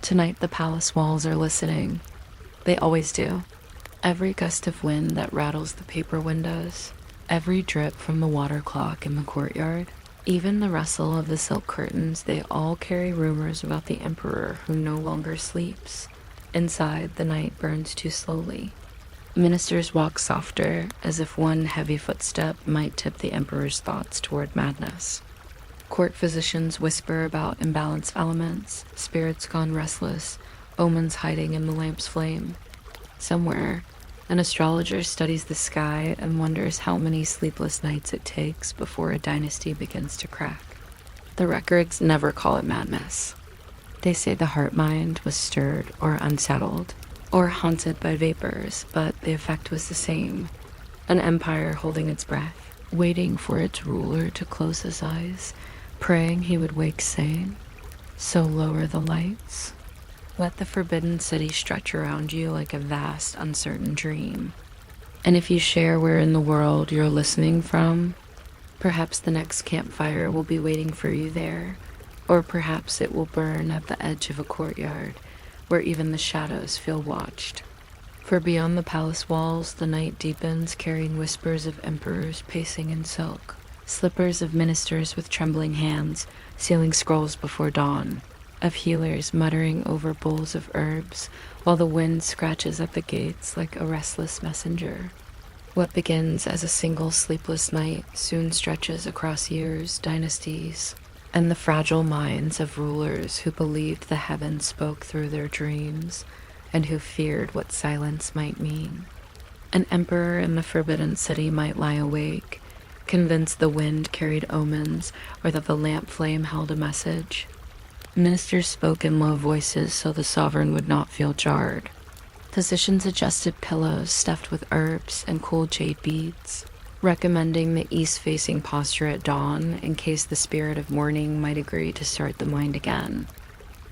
Tonight the palace walls are listening. They always do. Every gust of wind that rattles the paper windows, every drip from the water clock in the courtyard, even the rustle of the silk curtains, they all carry rumors about the emperor who no longer sleeps. Inside, the night burns too slowly. Ministers walk softer, as if one heavy footstep might tip the emperor's thoughts toward madness. Court physicians whisper about imbalanced elements, spirits gone restless, omens hiding in the lamp's flame. Somewhere, an astrologer studies the sky and wonders how many sleepless nights it takes before a dynasty begins to crack. The records never call it madness. They say the heart-mind was stirred or unsettled, or haunted by vapors, but the effect was the same. An empire holding its breath, waiting for its ruler to close his eyes, praying he would wake sane. So lower the lights. Let the forbidden city stretch around you like a vast, uncertain dream. And if you share where in the world you're listening from, perhaps the next campfire will be waiting for you there, or perhaps it will burn at the edge of a courtyard where even the shadows feel watched. For beyond the palace walls, the night deepens, carrying whispers of emperors pacing in silk, slippers of ministers with trembling hands, sealing scrolls before dawn, of healers muttering over bowls of herbs, while the wind scratches at the gates like a restless messenger. What begins as a single sleepless night soon stretches across years, dynasties, and the fragile minds of rulers who believed the heavens spoke through their dreams, and who feared what silence might mean. An emperor in the forbidden city might lie awake, convinced the wind carried omens, or that the lamp flame held a message. Ministers spoke in low voices so the sovereign would not feel jarred. Physicians adjusted pillows stuffed with herbs and cool jade beads, recommending the east-facing posture at dawn in case the spirit of morning might agree to start the mind again.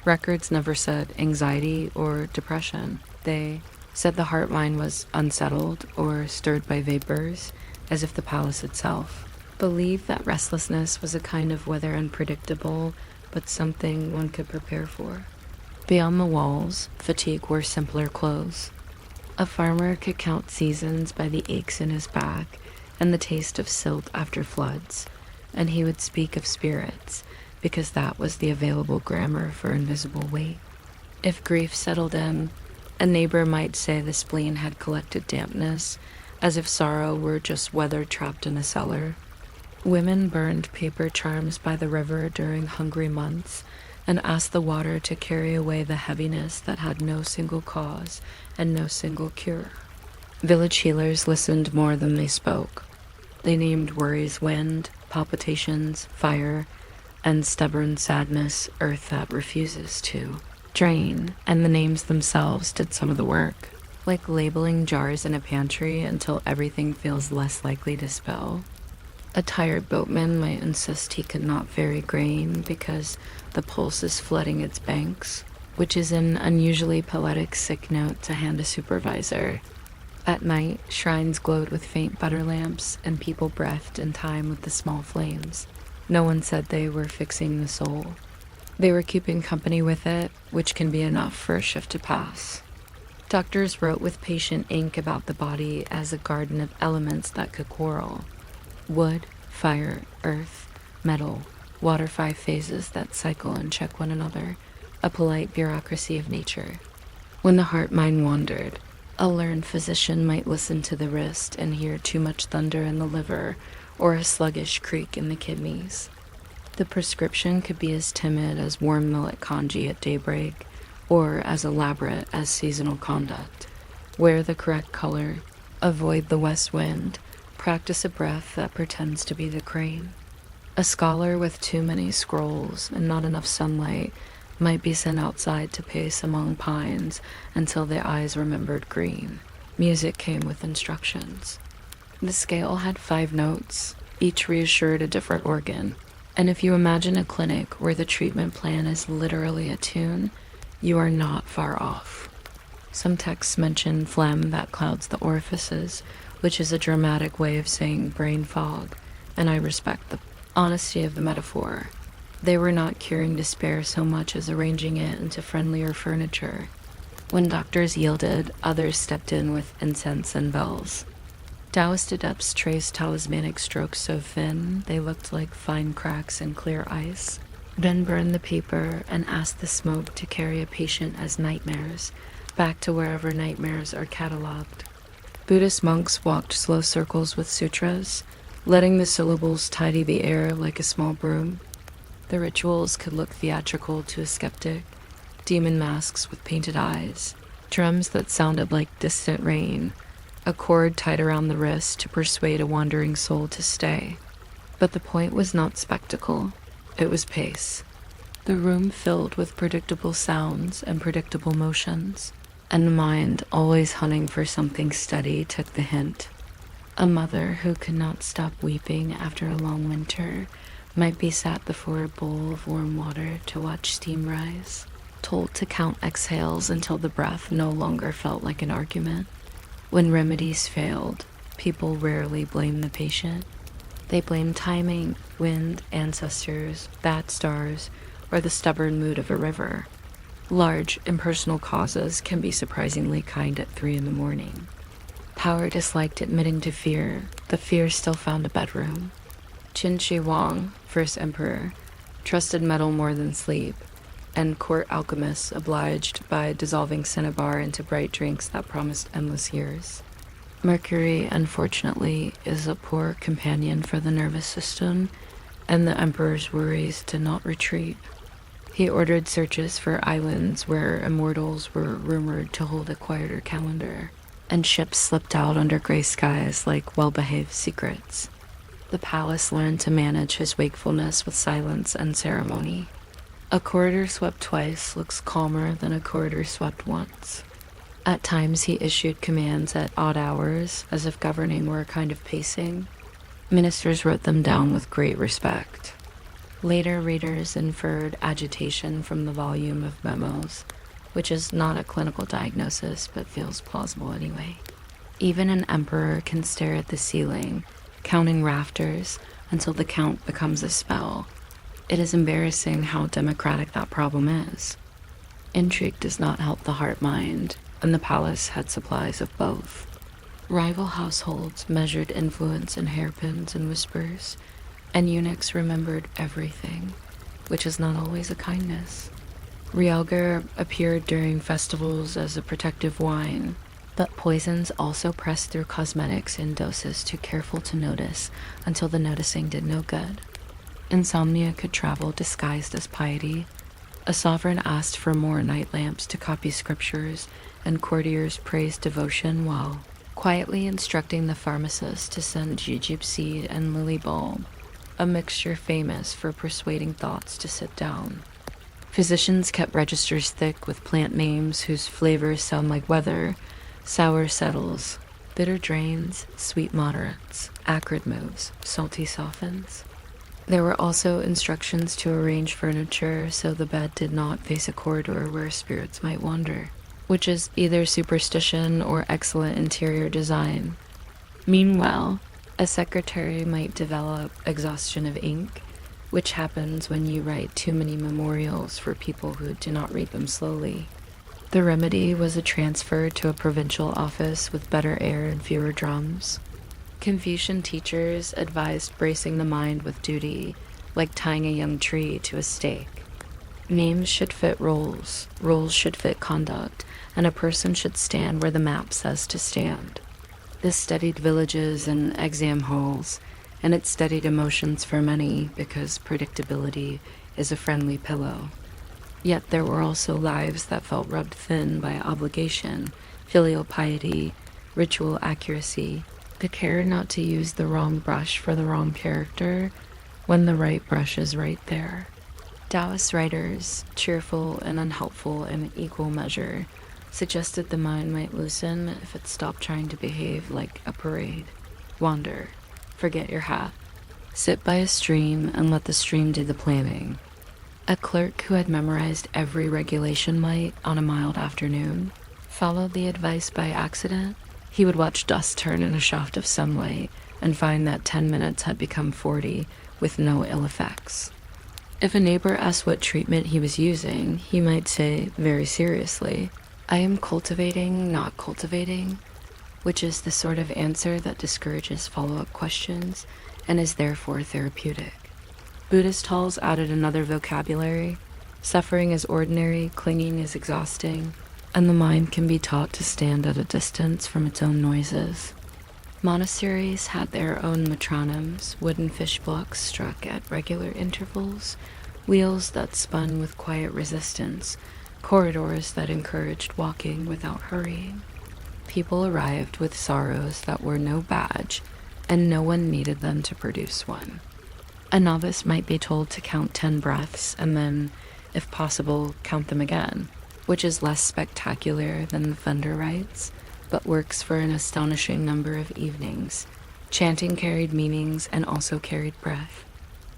Records never said anxiety or depression. They said the heart-mind was unsettled or stirred by vapors, as if the palace itself believed that restlessness was a kind of weather unpredictable, but something one could prepare for. Beyond the walls, fatigue wore simpler clothes. A farmer could count seasons by the aches in his back and the taste of silt after floods, and he would speak of spirits, because that was the available grammar for invisible weight. If grief settled in, a neighbor might say the spleen had collected dampness, as if sorrow were just weather trapped in a cellar. Women burned paper charms by the river during hungry months and asked the water to carry away the heaviness that had no single cause and no single cure. Village healers listened more than they spoke. They named worries wind, palpitations, fire, and stubborn sadness earth that refuses to drain, and the names themselves did some of the work, like labeling jars in a pantry until everything feels less likely to spill. A tired boatman might insist he could not ferry grain because the pulse is flooding its banks, which is an unusually poetic sick note to hand a supervisor. At night, shrines glowed with faint butter lamps, and people breathed in time with the small flames. No one said they were fixing the soul. They were keeping company with it, which can be enough for a shift to pass. Doctors wrote with patient ink about the body as a garden of elements that could quarrel. Wood, fire, earth, metal, water, 5 phases that cycle and check one another, a polite bureaucracy of nature. When the heart-mind wandered, a learned physician might listen to the wrist and hear too much thunder in the liver or a sluggish creak in the kidneys. The prescription could be as timid as warm millet congee at daybreak, or as elaborate as seasonal conduct. Wear the correct color, avoid the west wind, practice a breath that pretends to be the crane. A scholar with too many scrolls and not enough sunlight might be sent outside to pace among pines until their eyes remembered green. Music came with instructions. The scale had 5 notes, each reassured a different organ. And if you imagine a clinic where the treatment plan is literally a tune, you are not far off. Some texts mention phlegm that clouds the orifices, which is a dramatic way of saying brain fog, and I respect the honesty of the metaphor. They were not curing despair so much as arranging it into friendlier furniture. When doctors yielded, others stepped in with incense and bells. Taoist adepts traced talismanic strokes so thin they looked like fine cracks in clear ice, then burned the paper and asked the smoke to carry a patient as nightmares back to wherever nightmares are catalogued. Buddhist monks walked slow circles with sutras, letting the syllables tidy the air like a small broom. The rituals could look theatrical to a skeptic: demon masks with painted eyes, drums that sounded like distant rain, a cord tied around the wrist to persuade a wandering soul to stay. But the point was not spectacle, it was pace. The room filled with predictable sounds and predictable motions, and the mind, always hunting for something steady, took the hint. A mother who could not stop weeping after a long winter might be sat before a bowl of warm water to watch steam rise, told to count exhales until the breath no longer felt like an argument. When remedies failed, people rarely blamed the patient. They blamed timing, wind, ancestors, bad stars, or the stubborn mood of a river. Large, impersonal causes can be surprisingly kind at 3 a.m. Power disliked admitting to fear. The fear still found a bedroom. Qin Shi Huang, first emperor, trusted metal more than sleep, and court alchemists obliged by dissolving cinnabar into bright drinks that promised endless years. Mercury, unfortunately, is a poor companion for the nervous system, and the emperor's worries did not retreat. He ordered searches for islands where immortals were rumored to hold a quieter calendar, and ships slipped out under gray skies like well-behaved secrets. The palace learned to manage his wakefulness with silence and ceremony. A corridor swept twice looks calmer than a corridor swept once. At times he issued commands at odd hours, as if governing were a kind of pacing. Ministers wrote them down with great respect. Later readers inferred agitation from the volume of memos, which is not a clinical diagnosis but feels plausible anyway. Even an emperor can stare at the ceiling, counting rafters until the count becomes a spell. It is embarrassing how democratic that problem is. Intrigue does not help the heart-mind, and the palace had supplies of both. Rival households measured influence in hairpins and whispers, and eunuchs remembered everything, which is not always a kindness. Realgar appeared during festivals as a protective wine, but poisons also pressed through cosmetics in doses too careful to notice until the noticing did no good. Insomnia could travel disguised as piety. A sovereign asked for more night lamps to copy scriptures, and courtiers praised devotion while quietly instructing the pharmacist to send jujube seed and lily bulb, a mixture famous for persuading thoughts to sit down. Physicians kept registers thick with plant names whose flavors sound like weather: sour settles, bitter drains, sweet moderates, acrid moves, salty softens. There were also instructions to arrange furniture so the bed did not face a corridor where spirits might wander, which is either superstition or excellent interior design. Meanwhile, a secretary might develop exhaustion of ink, which happens when you write too many memorials for people who do not read them slowly. The remedy was a transfer to a provincial office with better air and fewer drums. Confucian teachers advised bracing the mind with duty, like tying a young tree to a stake. Names should fit roles, roles should fit conduct, and a person should stand where the map says to stand. This steadied villages and exam halls, and it steadied emotions for many because predictability is a friendly pillow. Yet there were also lives that felt rubbed thin by obligation, filial piety, ritual accuracy, the care not to use the wrong brush for the wrong character when the right brush is right there. Taoist writers, cheerful and unhelpful in equal measure, suggested the mind might loosen if it stopped trying to behave like a parade. Wander, forget your hat, sit by a stream and let the stream do the planning. A clerk who had memorized every regulation might, on a mild afternoon, follow the advice by accident. He would watch dust turn in a shaft of sunlight and find that 10 minutes had become 40 with no ill effects. If a neighbor asked what treatment he was using, he might say, very seriously, "I am cultivating, not cultivating," which is the sort of answer that discourages follow-up questions and is therefore therapeutic. Buddhist halls added another vocabulary. Suffering is ordinary, clinging is exhausting, and the mind can be taught to stand at a distance from its own noises. Monasteries had their own metronomes, wooden fish blocks struck at regular intervals, wheels that spun with quiet resistance, corridors that encouraged walking without hurrying. People arrived with sorrows that were no badge, and no one needed them to produce one. A novice might be told to count 10 breaths and then, if possible, count them again, which is less spectacular than the thunder rites, but works for an astonishing number of evenings. Chanting carried meanings and also carried breath.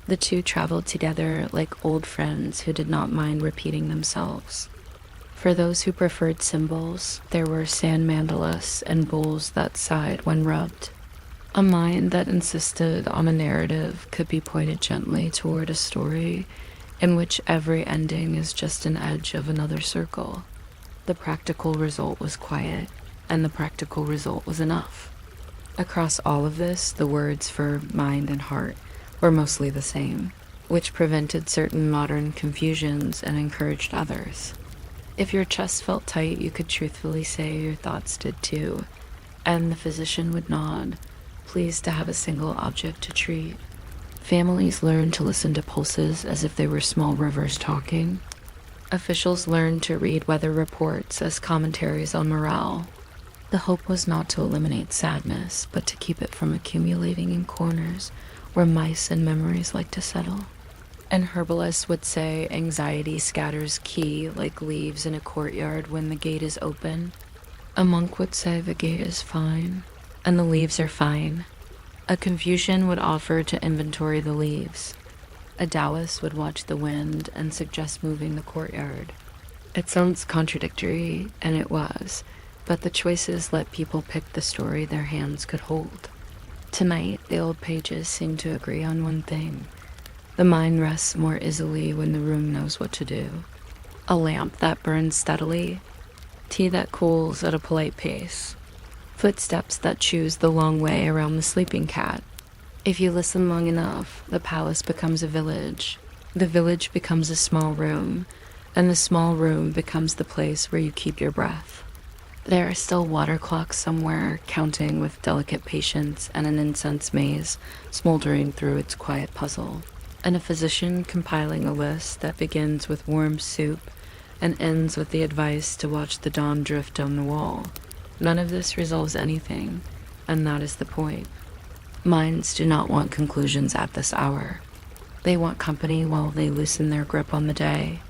The two traveled together like old friends who did not mind repeating themselves. For those who preferred symbols, there were sand mandalas and bowls that sighed when rubbed. A mind that insisted on a narrative could be pointed gently toward a story in which every ending is just an edge of another circle. The practical result was quiet, and the practical result was enough. Across all of this, the words for mind and heart were mostly the same, which prevented certain modern confusions and encouraged others. If your chest felt tight, you could truthfully say your thoughts did too, and the physician would nod, pleased to have a single object to treat. Families learned to listen to pulses as if they were small rivers talking. Officials learned to read weather reports as commentaries on morale. The hope was not to eliminate sadness, but to keep it from accumulating in corners where mice and memories like to settle. An herbalist would say anxiety scatters ki like leaves in a courtyard when the gate is open. A monk would say the gate is fine, and the leaves are fine. A Confucian would offer to inventory the leaves. A Taoist would watch the wind and suggest moving the courtyard. It sounds contradictory, and it was, but the choices let people pick the story their hands could hold. Tonight, the old pages seem to agree on one thing. The mind rests more easily when the room knows what to do. A lamp that burns steadily, tea that cools at a polite pace, footsteps that choose the long way around the sleeping cat. If you listen long enough, the palace becomes a village. The village becomes a small room, and the small room becomes the place where you keep your breath. There are still water clocks somewhere, counting with delicate patience, and an incense maze smoldering through its quiet puzzle, and a physician compiling a list that begins with warm soup and ends with the advice to watch the dawn drift on the wall. None of this resolves anything, and that is the point. Minds do not want conclusions at this hour. They want company while they loosen their grip on the day.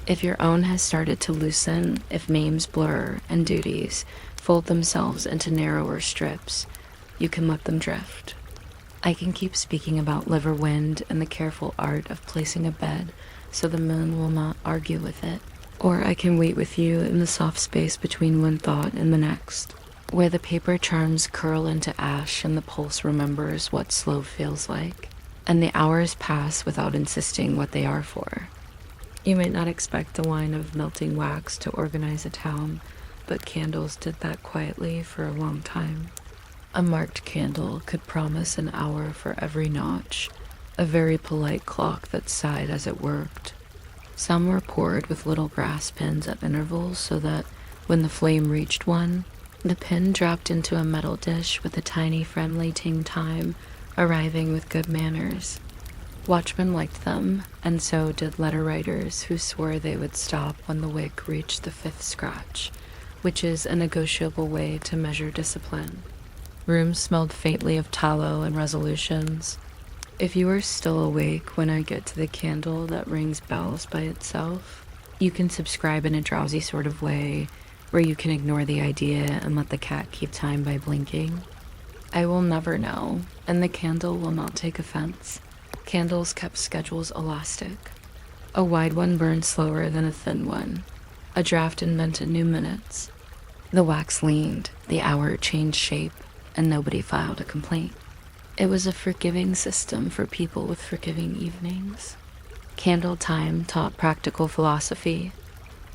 If your own has started to loosen, if names blur and duties fold themselves into narrower strips, you can let them drift. I can keep speaking about liver wind and the careful art of placing a bed so the moon will not argue with it. Or I can wait with you in the soft space between one thought and the next, where the paper charms curl into ash and the pulse remembers what slow feels like, and the hours pass without insisting what they are for. You might not expect the whine of melting wax to organize a town, but candles did that quietly for a long time. A marked candle could promise an hour for every notch, a very polite clock that sighed as it worked. Some were poured with little brass pins at intervals so that, when the flame reached one, the pin dropped into a metal dish with a tiny friendly ting time, arriving with good manners. Watchmen liked them, and so did letter writers who swore they would stop when the wick reached the 5th scratch, which is a negotiable way to measure discipline. Rooms smelled faintly of tallow and resolutions. If you are still awake when I get to the candle that rings bells by itself, you can subscribe in a drowsy sort of way, where you can ignore the idea and let the cat keep time by blinking. I will never know, and the candle will not take offense. Candles kept schedules elastic. A wide one burned slower than a thin one. A draft invented new minutes. The wax leaned, the hour changed shape, and nobody filed a complaint. It was a forgiving system for people with forgiving evenings. Candle time taught practical philosophy.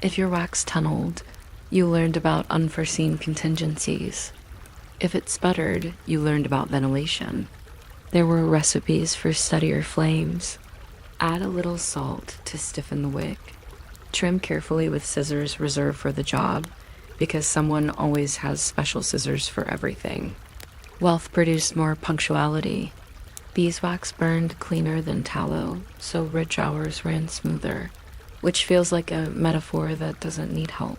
If your wax tunneled, you learned about unforeseen contingencies. If it sputtered, you learned about ventilation. There were recipes for steadier flames. Add a little salt to stiffen the wick. Trim carefully with scissors reserved for the job, because someone always has special scissors for everything. Wealth produced more punctuality. Beeswax burned cleaner than tallow, so rich hours ran smoother, which feels like a metaphor that doesn't need help.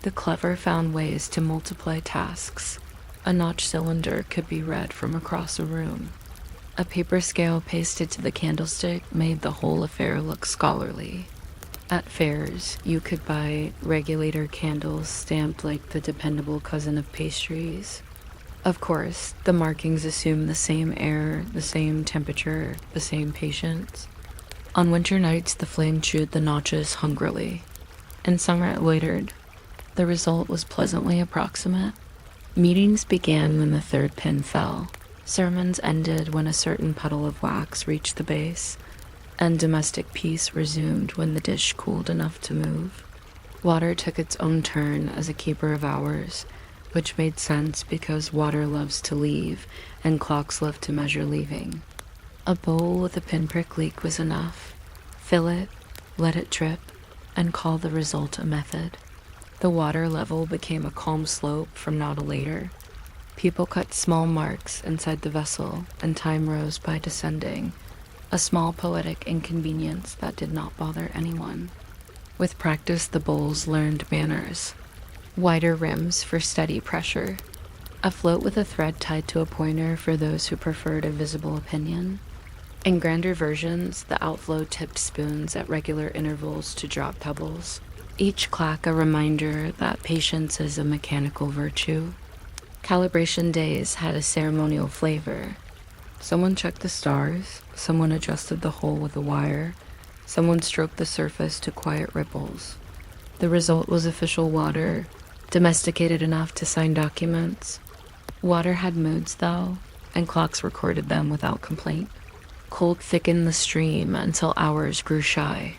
The clever found ways to multiply tasks. A notch cylinder could be read from across a room. A paper scale pasted to the candlestick made the whole affair look scholarly. At fairs, you could buy regulator candles stamped like the dependable cousin of pastries. Of course, the markings assume the same air, the same temperature, the same patience. On winter nights, the flame chewed the notches hungrily. In summer, it loitered. The result was pleasantly approximate. Meetings began when the third pin fell. Sermons ended when a certain puddle of wax reached the base, and domestic peace resumed when the dish cooled enough to move. Water took its own turn as a keeper of hours, which made sense because water loves to leave, and clocks love to measure leaving. A bowl with a pinprick leak was enough. Fill it, let it drip, and call the result a method. The water level became a calm slope from now to later. People cut small marks inside the vessel, and time rose by descending, a small poetic inconvenience that did not bother anyone. With practice, the bowls learned manners. Wider rims for steady pressure. A float with a thread tied to a pointer for those who preferred a visible opinion. In grander versions, the outflow tipped spoons at regular intervals to drop pebbles. Each clack a reminder that patience is a mechanical virtue. Calibration days had a ceremonial flavor. Someone checked the stars, someone adjusted the hole with a wire, someone stroked the surface to quiet ripples. The result was official water, domesticated enough to sign documents. Water had moods, though, and clocks recorded them without complaint. Cold thickened the stream until hours grew shy.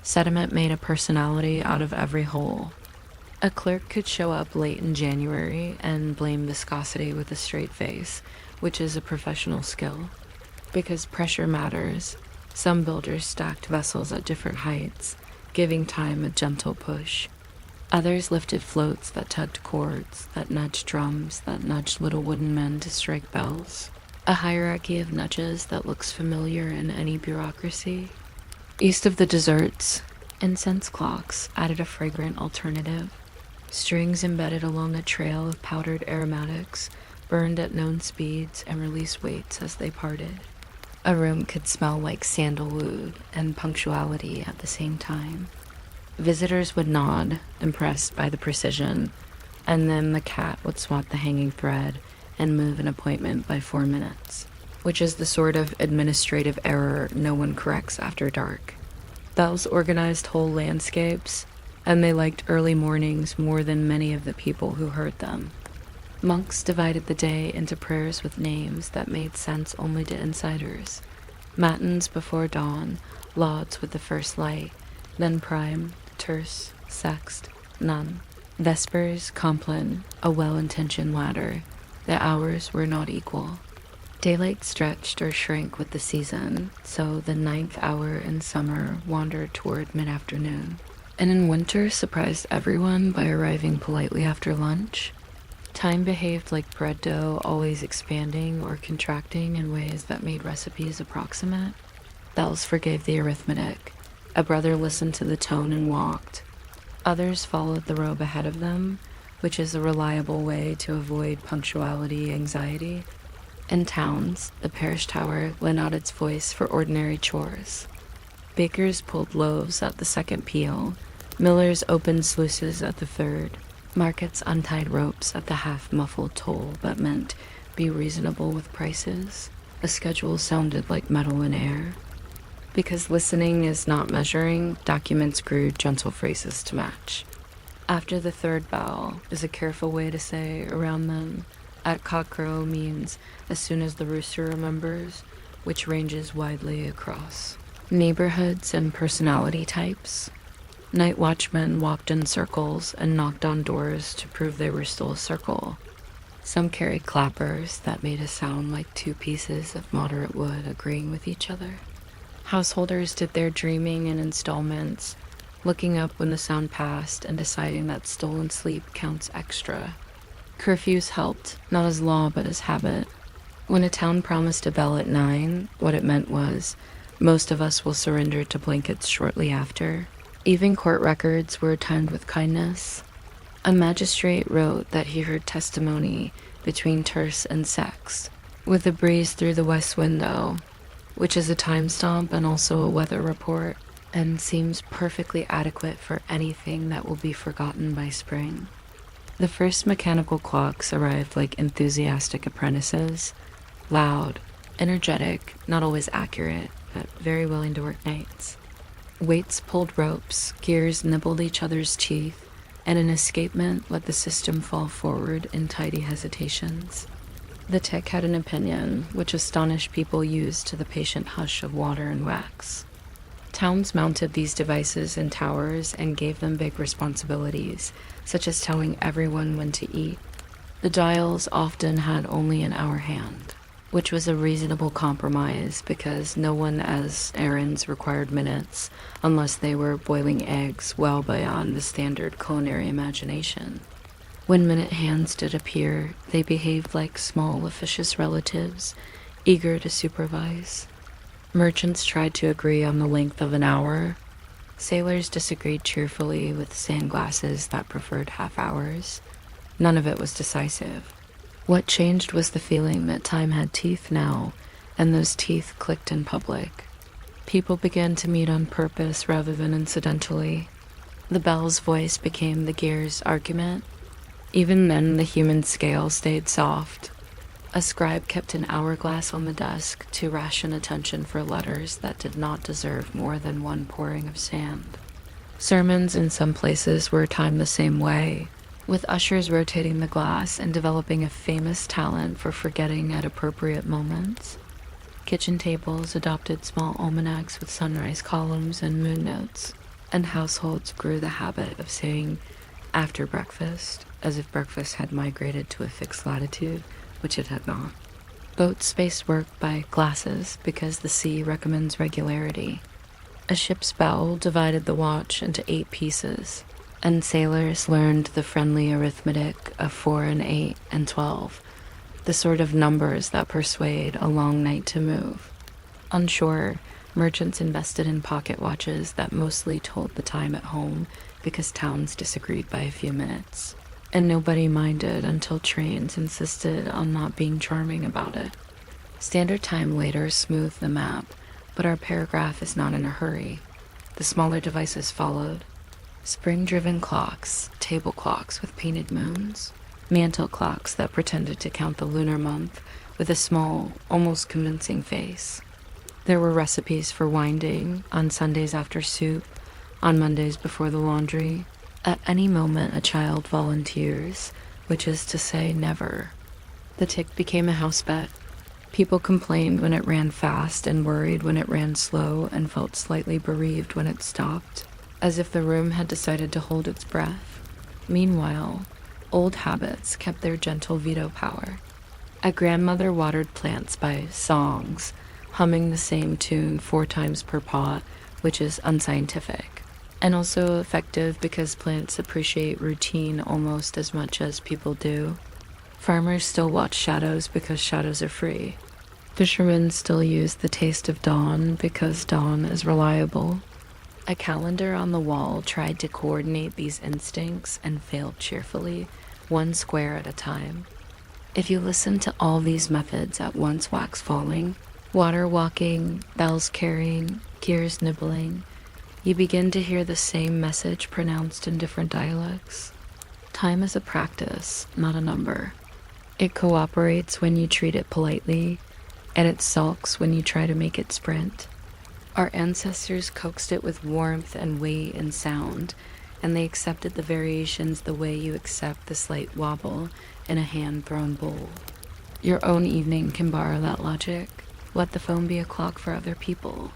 Sediment made a personality out of every hole. A clerk could show up late in January and blame viscosity with a straight face, which is a professional skill. Because pressure matters, some builders stacked vessels at different heights, giving time a gentle push. Others lifted floats that tugged cords, that nudged drums, that nudged little wooden men to strike bells. A hierarchy of nudges that looks familiar in any bureaucracy. East of the desserts, incense clocks added a fragrant alternative. Strings embedded along a trail of powdered aromatics burned at known speeds and released weights as they parted. A room could smell like sandalwood and punctuality at the same time. Visitors would nod, impressed by the precision, and then the cat would swat the hanging thread and move an appointment by 4 minutes, which is the sort of administrative error no one corrects after dark. Bells organized whole landscapes, and they liked early mornings more than many of the people who heard them. Monks divided the day into prayers with names that made sense only to insiders. Matins before dawn, lauds with the first light, then prime, terce, sext, none. Vespers, compline, a well-intentioned ladder. The hours were not equal. Daylight stretched or shrank with the season, so the 9th hour in summer wandered toward mid-afternoon. And in winter surprised everyone by arriving politely after lunch. Time behaved like bread dough, always expanding or contracting in ways that made recipes approximate. Bells forgave the arithmetic. A brother listened to the tone and walked. Others followed the robe ahead of them, which is a reliable way to avoid punctuality anxiety. In towns, the parish tower lent out its voice for ordinary chores. Bakers pulled loaves at the second peal. Millers opened sluices at the third. Markets untied ropes at the half-muffled toll that meant be reasonable with prices. A schedule sounded like metal in air. Because listening is not measuring, documents grew gentle phrases to match. After the third bell is a careful way to say around them. At cockcrow means as soon as the rooster remembers, which ranges widely across. Neighborhoods and personality types. Night watchmen walked in circles and knocked on doors to prove they were still a circle. Some carried clappers that made a sound like two pieces of moderate wood agreeing with each other. Householders did their dreaming in installments, looking up when the sound passed and deciding that stolen sleep counts extra. Curfews helped, not as law but as habit. When a town promised a bell at 9, what it meant was, most of us will surrender to blankets shortly after. Even court records were timed with kindness. A magistrate wrote that he heard testimony between terce and sex, with a breeze through the west window, which is a time stamp and also a weather report, and seems perfectly adequate for anything that will be forgotten by spring. The first mechanical clocks arrived like enthusiastic apprentices, loud, energetic, not always accurate, but very willing to work nights. Weights pulled ropes, gears nibbled each other's teeth, and an escapement let the system fall forward in tidy hesitations. The tech had an opinion, which astonished people used to the patient hush of water and wax. Towns mounted these devices in towers and gave them big responsibilities, such as telling everyone when to eat. The dials often had only an hour hand, which was a reasonable compromise because no one as errands required minutes unless they were boiling eggs well beyond the standard culinary imagination. When minute hands did appear, they behaved like small officious relatives, eager to supervise. Merchants tried to agree on the length of an hour. Sailors disagreed cheerfully with sandglasses that preferred half hours. None of it was decisive. What changed was the feeling that time had teeth now, and those teeth clicked in public. People began to meet on purpose rather than incidentally. The bell's voice became the gear's argument. Even then, the human scale stayed soft. A scribe kept an hourglass on the desk to ration attention for letters that did not deserve more than one pouring of sand. Sermons in some places were timed the same way, with ushers rotating the glass and developing a famous talent for forgetting at appropriate moments. Kitchen tables adopted small almanacs with sunrise columns and moon notes, and households grew the habit of saying after breakfast, as if breakfast had migrated to a fixed latitude, which it had not. Boats spaced work by glasses because the sea recommends regularity. A ship's bell divided the watch into 8 pieces, and sailors learned the friendly arithmetic of 4 and 8 and 12, the sort of numbers that persuade a long night to move. On shore, merchants invested in pocket watches that mostly told the time at home because towns disagreed by a few minutes, and nobody minded until trains insisted on not being charming about it. Standard Time later smoothed the map, but our paragraph is not in a hurry. The smaller devices followed. Spring-driven clocks, table clocks with painted moons, mantle clocks that pretended to count the lunar month with a small, almost convincing face. There were recipes for winding, on Sundays after soup, on Mondays before the laundry. At any moment a child volunteers, which is to say never. The tick became a house bet. People complained when it ran fast and worried when it ran slow and felt slightly bereaved when it stopped, as if the room had decided to hold its breath. Meanwhile, old habits kept their gentle veto power. A grandmother watered plants by songs, humming the same tune 4 times per pot, which is unscientific, and also effective because plants appreciate routine almost as much as people do. Farmers still watch shadows because shadows are free. Fishermen still use the taste of dawn because dawn is reliable. A calendar on the wall tried to coordinate these instincts and failed cheerfully, one square at a time. If you listen to all these methods at once wax falling, water walking, bells carrying, gears nibbling, you begin to hear the same message pronounced in different dialects. Time is a practice, not a number. It cooperates when you treat it politely, and it sulks when you try to make it sprint. Our ancestors coaxed it with warmth and weight and sound, and they accepted the variations the way you accept the slight wobble in a hand-thrown bowl. Your own evening can borrow that logic. Let the phone be a clock for other people.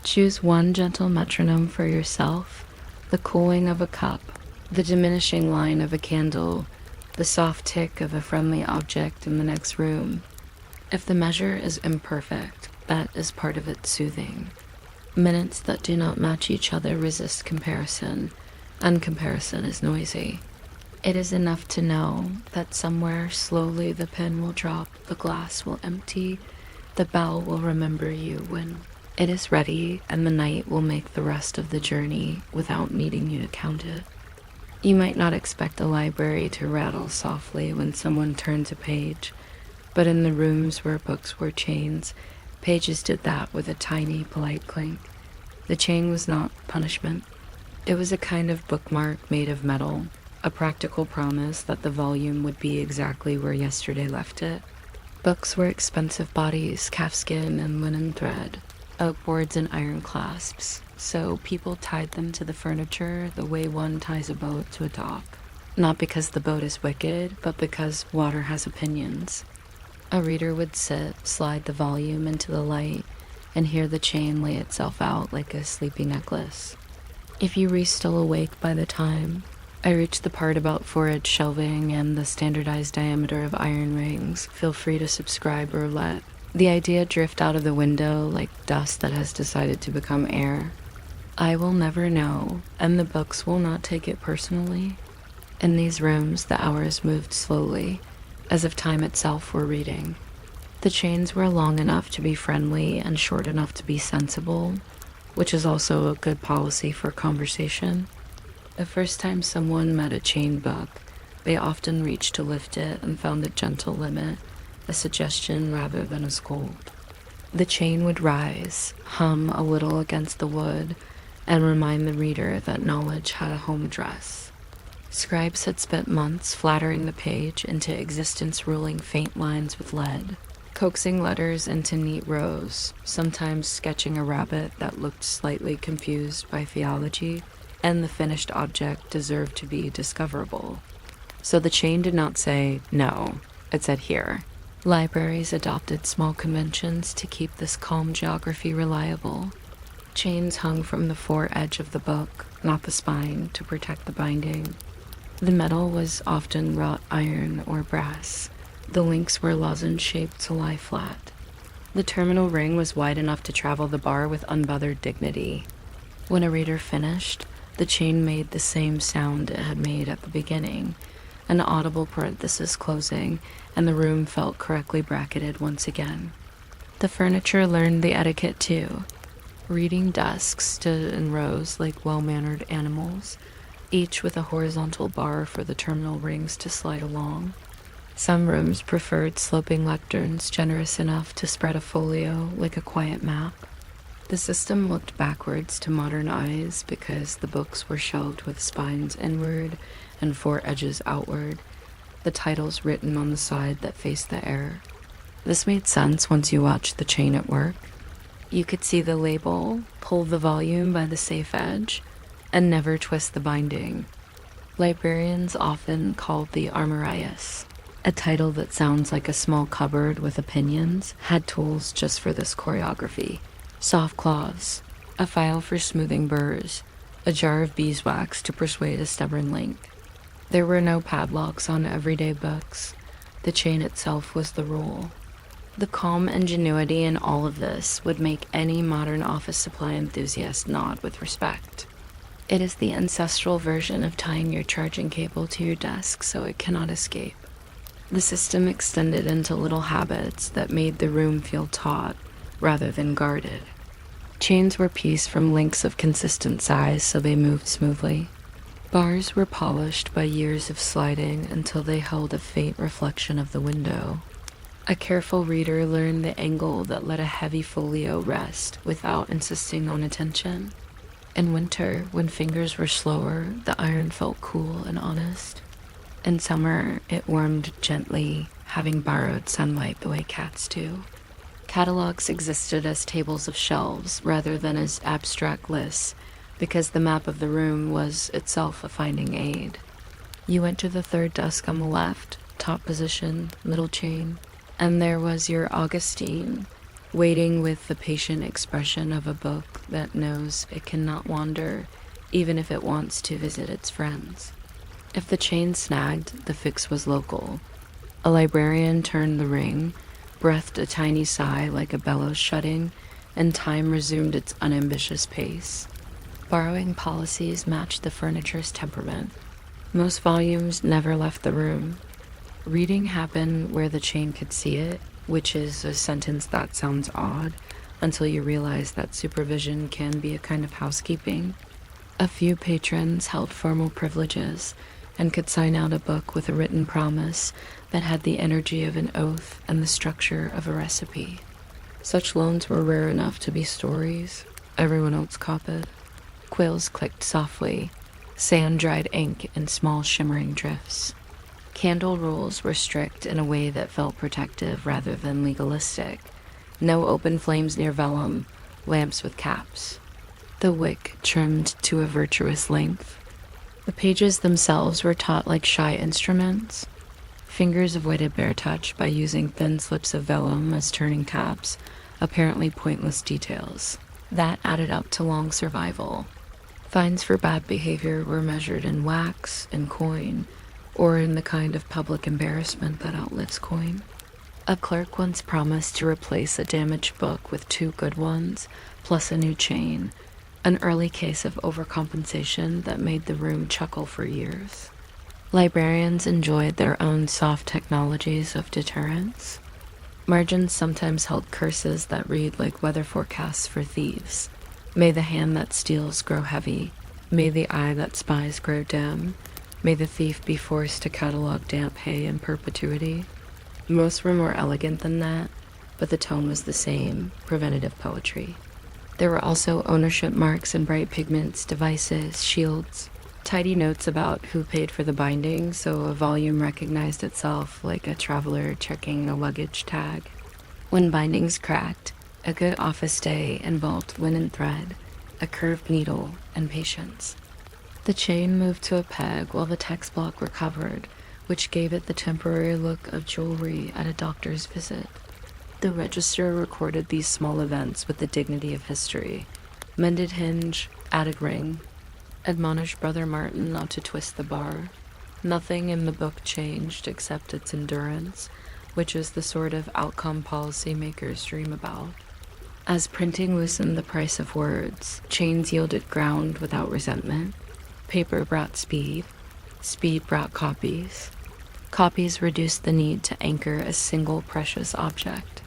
Choose one gentle metronome for yourself, the cooling of a cup, the diminishing line of a candle, the soft tick of a friendly object in the next room. If the measure is imperfect, that is part of its soothing. Minutes that do not match each other resist comparison, and comparison is noisy. It is enough to know that somewhere slowly the pen will drop, the glass will empty, the bell will remember you when it is ready, and the night will make the rest of the journey without needing you to count it. You might not expect a library to rattle softly when someone turns a page, but in the rooms where books were chains, pages did that with a tiny, polite clink. The chain was not punishment. It was a kind of bookmark made of metal, a practical promise that the volume would be exactly where yesterday left it. Books were expensive bodies, calfskin and linen thread, oak boards and iron clasps, so people tied them to the furniture the way one ties a boat to a dock. Not because the boat is wicked, but because water has opinions. A reader would sit, slide the volume into the light, and hear the chain lay itself out like a sleepy necklace. If you were still awake by the time I reached the part about forage shelving and the standardized diameter of iron rings, feel free to subscribe or let the idea drift out of the window like dust that has decided to become air. I will never know, and the books will not take it personally. In these rooms, the hours moved slowly, as if time itself were reading. The chains were long enough to be friendly and short enough to be sensible, which is also a good policy for conversation. The first time someone met a chain book, they often reached to lift it and found a gentle limit, a suggestion rather than a scold. The chain would rise, hum a little against the wood, and remind the reader that knowledge had a home address. Scribes had spent months flattering the page into existence, ruling faint lines with lead, coaxing letters into neat rows, sometimes sketching a rabbit that looked slightly confused by theology, and the finished object deserved to be discoverable. So the chain did not say, no, it said here. Libraries adopted small conventions to keep this calm geography reliable. Chains hung from the foredge of the book, not the spine, to protect the binding. The metal was often wrought iron or brass. The links were lozenge-shaped to lie flat. The terminal ring was wide enough to travel the bar with unbothered dignity. When a reader finished, the chain made the same sound it had made at the beginning, an audible parenthesis closing, and the room felt correctly bracketed once again. The furniture learned the etiquette too. Reading desks stood in rows like well-mannered animals, each with a horizontal bar for the terminal rings to slide along. Some rooms preferred sloping lecterns generous enough to spread a folio like a quiet map. The system looked backwards to modern eyes because the books were shelved with spines inward and foredges outward, the titles written on the side that faced the air. This made sense once you watched the chain at work. You could see the label, pull the volume by the safe edge, and never twist the binding. Librarians often called the armorius, a title that sounds like a small cupboard with opinions, had tools just for this choreography. Soft cloths, a file for smoothing burrs, a jar of beeswax to persuade a stubborn link. There were no padlocks on everyday books. The chain itself was the rule. The calm ingenuity in all of this would make any modern office supply enthusiast nod with respect. It is the ancestral version of tying your charging cable to your desk so it cannot escape. The system extended into little habits that made the room feel taut rather than guarded. Chains were pieced from links of consistent size so they moved smoothly. Bars were polished by years of sliding until they held a faint reflection of the window. A careful reader learned the angle that let a heavy folio rest without insisting on attention. In winter, when fingers were slower, the iron felt cool and honest. In summer, it warmed gently, having borrowed sunlight the way cats do. Catalogs existed as tables of shelves rather than as abstract lists, because the map of the room was itself a finding aid. You went to the third desk on the left, top position, middle chain, and there was your Augustine, waiting with the patient expression of a book that knows it cannot wander, even if it wants to visit its friends. If the chain snagged, the fix was local. A librarian turned the ring, breathed a tiny sigh like a bellows shutting, and time resumed its unambitious pace. Borrowing policies matched the furniture's temperament. Most volumes never left the room. Reading happened where the chain could see it, which is a sentence that sounds odd until you realize that supervision can be a kind of housekeeping. A few patrons held formal privileges and could sign out a book with a written promise that had the energy of an oath and the structure of a recipe. Such loans were rare enough to be stories. Everyone else copied. Quills clicked softly, sand-dried ink in small shimmering drifts. Candle rules were strict in a way that felt protective rather than legalistic. No open flames near vellum, lamps with caps. The wick trimmed to a virtuous length. The pages themselves were taut like shy instruments. Fingers avoided bare touch by using thin slips of vellum as turning caps, apparently pointless details. That added up to long survival. Fines for bad behavior were measured in wax, in coin, or in the kind of public embarrassment that outlives coin. A clerk once promised to replace a damaged book with 2 good ones, plus a new chain, an early case of overcompensation that made the room chuckle for years. Librarians enjoyed their own soft technologies of deterrence. Margins sometimes held curses that read like weather forecasts for thieves. May the hand that steals grow heavy. May the eye that spies grow dim. May the thief be forced to catalog damp hay in perpetuity. Most were more elegant than that, but the tone was the same, preventative poetry. There were also ownership marks in bright pigments, devices, shields, tidy notes about who paid for the binding, so a volume recognized itself like a traveler checking a luggage tag. When bindings cracked, a good office day involved linen thread, a curved needle, and patience. The chain moved to a peg while the text block recovered, which gave it the temporary look of jewelry at a doctor's visit. The register recorded these small events with the dignity of history. Mended hinge, added ring. Admonished Brother Martin not to twist the bar. Nothing in the book changed except its endurance, which is the sort of outcome policymakers dream about. As printing loosened the price of words, chains yielded ground without resentment. Paper brought speed. Speed brought copies. Copies reduced the need to anchor a single precious object.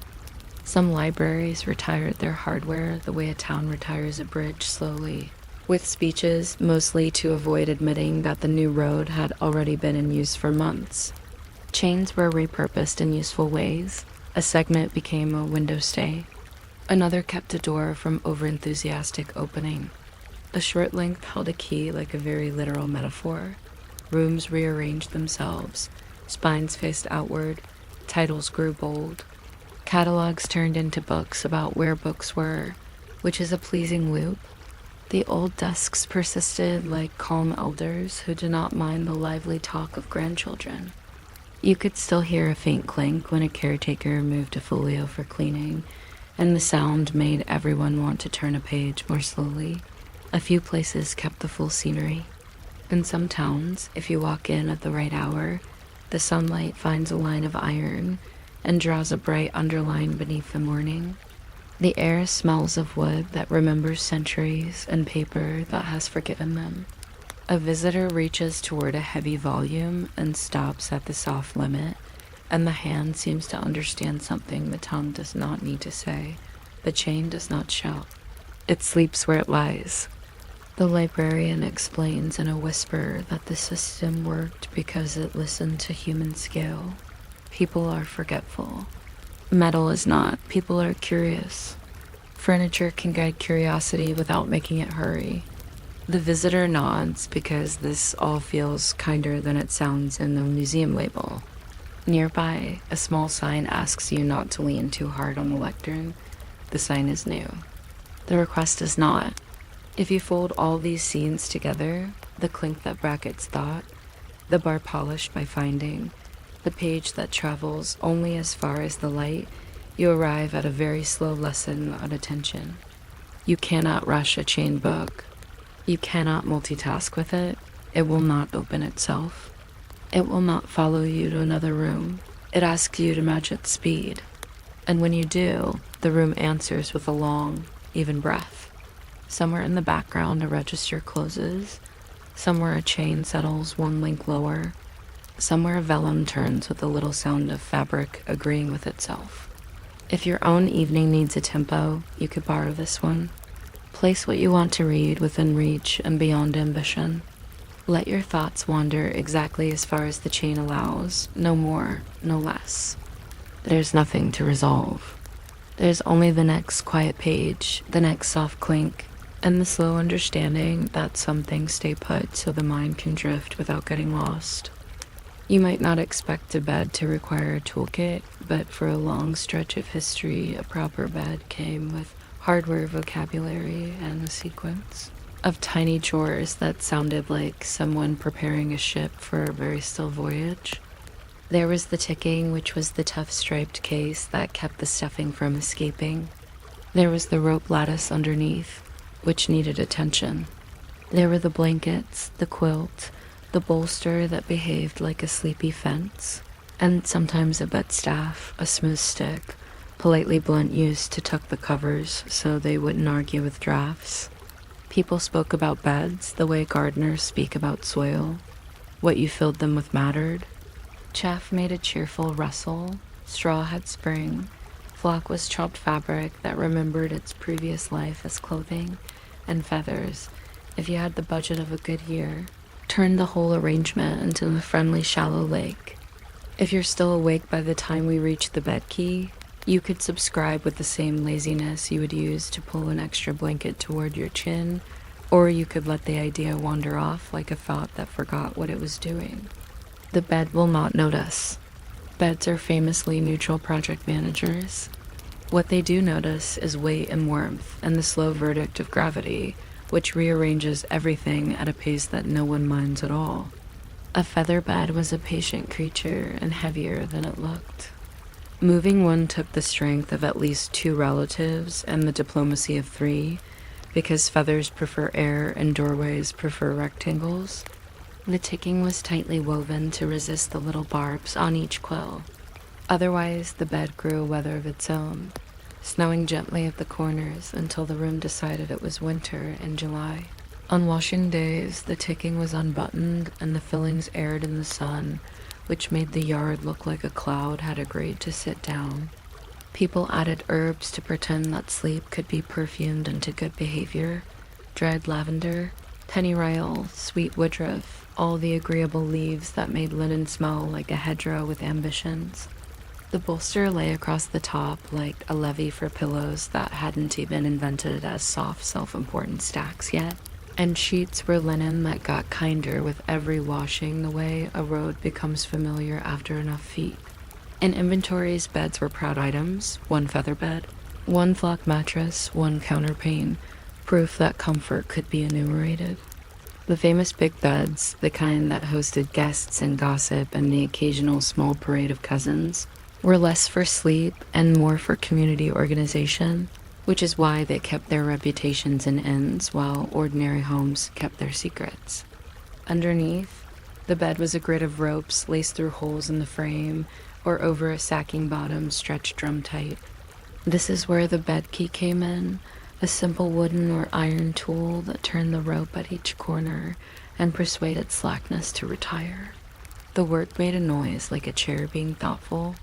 Some libraries retired their hardware the way a town retires a bridge slowly, with speeches mostly to avoid admitting that the new road had already been in use for months. Chains were repurposed in useful ways. A segment became a window stay. Another kept a door from overenthusiastic opening. A short length held a key like a very literal metaphor. Rooms rearranged themselves. Spines faced outward. Titles grew bold. Catalogs turned into books about where books were, which is a pleasing loop. The old desks persisted like calm elders who did not mind the lively talk of grandchildren. You could still hear a faint clink when a caretaker moved a folio for cleaning, and the sound made everyone want to turn a page more slowly. A few places kept the full scenery. In some towns, if you walk in at the right hour, the sunlight finds a line of iron and draws a bright underline beneath the morning. The air smells of wood that remembers centuries and paper that has forgiven them. A visitor reaches toward a heavy volume and stops at the soft limit, and the hand seems to understand something the tongue does not need to say. The chain does not shout. It sleeps where it lies. The librarian explains in a whisper that the system worked because it listened to human skill. People are forgetful. Metal is not. People are curious. Furniture can guide curiosity without making it hurry. The visitor nods because this all feels kinder than it sounds in the museum label. Nearby, a small sign asks you not to lean too hard on the lectern. The sign is new. The request is not. If you fold all these scenes together, the clink that brackets thought, the bar polished by finding, the page that travels only as far as the light, You arrive at a very slow lesson on attention. You cannot rush a chain book. You cannot multitask with it. It will not open itself. It will not follow you to another room. It asks you to match its speed. And when you do, the room answers with a long, even breath. Somewhere in the background, a register closes. Somewhere a chain settles one link lower. Somewhere a vellum turns with a little sound of fabric agreeing with itself. If your own evening needs a tempo, you could borrow this one. Place what you want to read within reach and beyond ambition. Let your thoughts wander exactly as far as the chain allows, no more, no less. There's nothing to resolve. There's only the next quiet page, the next soft clink, and the slow understanding that some things stay put so the mind can drift without getting lost. You might not expect a bed to require a toolkit, but for a long stretch of history, a proper bed came with hardware vocabulary and a sequence of tiny chores that sounded like someone preparing a ship for a very still voyage. There was the ticking, which was the tough striped case that kept the stuffing from escaping. There was the rope lattice underneath, which needed attention. There were the blankets, the quilt, the bolster that behaved like a sleepy fence, and sometimes a bedstaff, a smooth stick, politely blunt used to tuck the covers so they wouldn't argue with drafts. People spoke about beds the way gardeners speak about soil. What you filled them with mattered. Chaff made a cheerful rustle, straw had spring, flock was chopped fabric that remembered its previous life as clothing, and feathers, if you had the budget of a good year, turned the whole arrangement into a friendly shallow lake. If you're still awake by the time we reach the bed key, you could subscribe with the same laziness you would use to pull an extra blanket toward your chin, or you could let the idea wander off like a thought that forgot what it was doing. The bed will not notice. Beds are famously neutral project managers. What they do notice is weight and warmth and the slow verdict of gravity, which rearranges everything at a pace that no one minds at all. A feather bed was a patient creature and heavier than it looked. Moving one took the strength of at least 2 relatives and the diplomacy of 3, because feathers prefer air and doorways prefer rectangles. The ticking was tightly woven to resist the little barbs on each quill. Otherwise, the bed grew a weather of its own, snowing gently at the corners until the room decided it was winter in July. On washing days, the ticking was unbuttoned and the fillings aired in the sun, which made the yard look like a cloud had agreed to sit down. People added herbs to pretend that sleep could be perfumed into good behavior. Dried lavender, pennyroyal, sweet woodruff, all the agreeable leaves that made linen smell like a hedgerow with ambitions. The bolster lay across the top like a levee for pillows that hadn't even invented as soft, self-important stacks yet. And sheets were linen that got kinder with every washing, the way a road becomes familiar after enough feet. In inventories, beds were proud items: 1 feather bed, 1 flock mattress, 1 counterpane, proof that comfort could be enumerated. The famous big beds, the kind that hosted guests and gossip and the occasional small parade of cousins, were less for sleep and more for community organization, which is why they kept their reputations in inns while ordinary homes kept their secrets. Underneath, the bed was a grid of ropes laced through holes in the frame or over a sacking bottom stretched drum tight. This is where the bed key came in, a simple wooden or iron tool that turned the rope at each corner and persuaded slackness to retire. The work made a noise like a chair being thoughtful.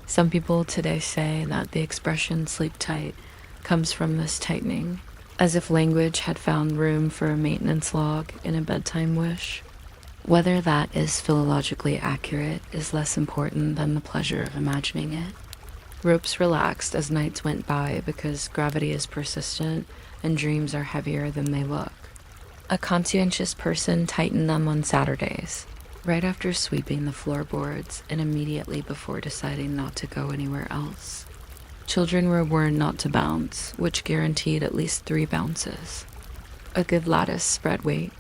Some people today say that the expression sleep tight comes from this tightening, as if language had found room for a maintenance log in a bedtime wish. Whether that is philologically accurate is less important than the pleasure of imagining it. Ropes relaxed as nights went by because gravity is persistent and dreams are heavier than they look. A conscientious person tightened them on Saturdays, right after sweeping the floorboards and immediately before deciding not to go anywhere else. Children were warned not to bounce, which guaranteed at least 3 bounces. A good lattice spread weight.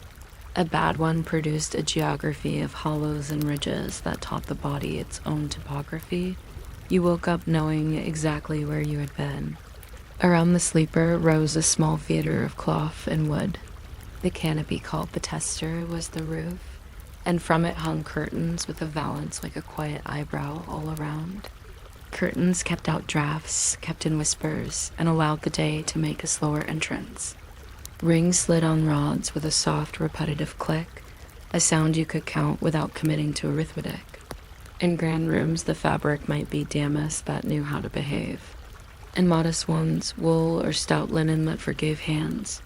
A bad one produced a geography of hollows and ridges that taught the body its own topography. You woke up knowing exactly where you had been. Around the sleeper rose a small theater of cloth and wood. The canopy called the tester was the roof, and from it hung curtains with a valance like a quiet eyebrow all around. Curtains kept out drafts, kept in whispers, and allowed the day to make a slower entrance. Rings slid on rods with a soft, repetitive click, a sound you could count without committing to arithmetic. In grand rooms, the fabric might be damask that knew how to behave. In modest ones, wool or stout linen that forgave hands.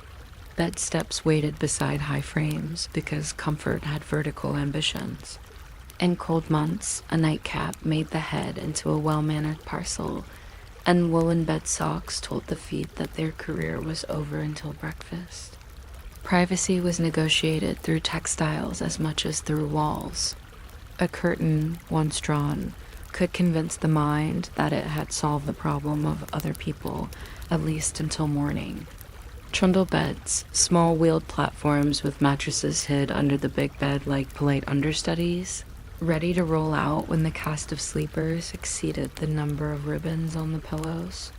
Bed steps waited beside high frames because comfort had vertical ambitions. In cold months, a nightcap made the head into a well-mannered parcel, and woolen bed socks told the feet that their career was over until breakfast. Privacy was negotiated through textiles as much as through walls. A curtain, once drawn, could convince the mind that it had solved the problem of other people, at least until morning. Trundle beds, small wheeled platforms with mattresses hid under the big bed like polite understudies, ready to roll out when the cast of sleepers exceeded the number of ribbons on the pillows.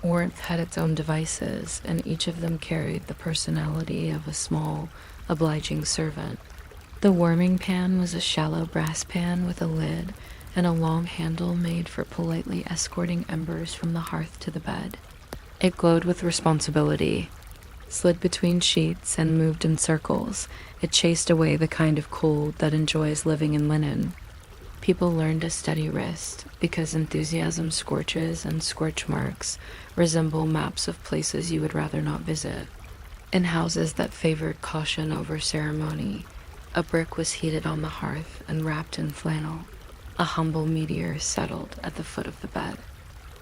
Warmth had its own devices, and each of them carried the personality of a small, obliging servant. The warming pan was a shallow brass pan with a lid and a long handle made for politely escorting embers from the hearth to the bed. It glowed with responsibility. Slid between sheets and moved in circles, it chased away the kind of cold that enjoys living in linen. People learned a steady wrist because enthusiasm scorches and scorch marks resemble maps of places you would rather not visit. In houses that favored caution over ceremony, a brick was heated on the hearth and wrapped in flannel. A humble meteor settled at the foot of the bed.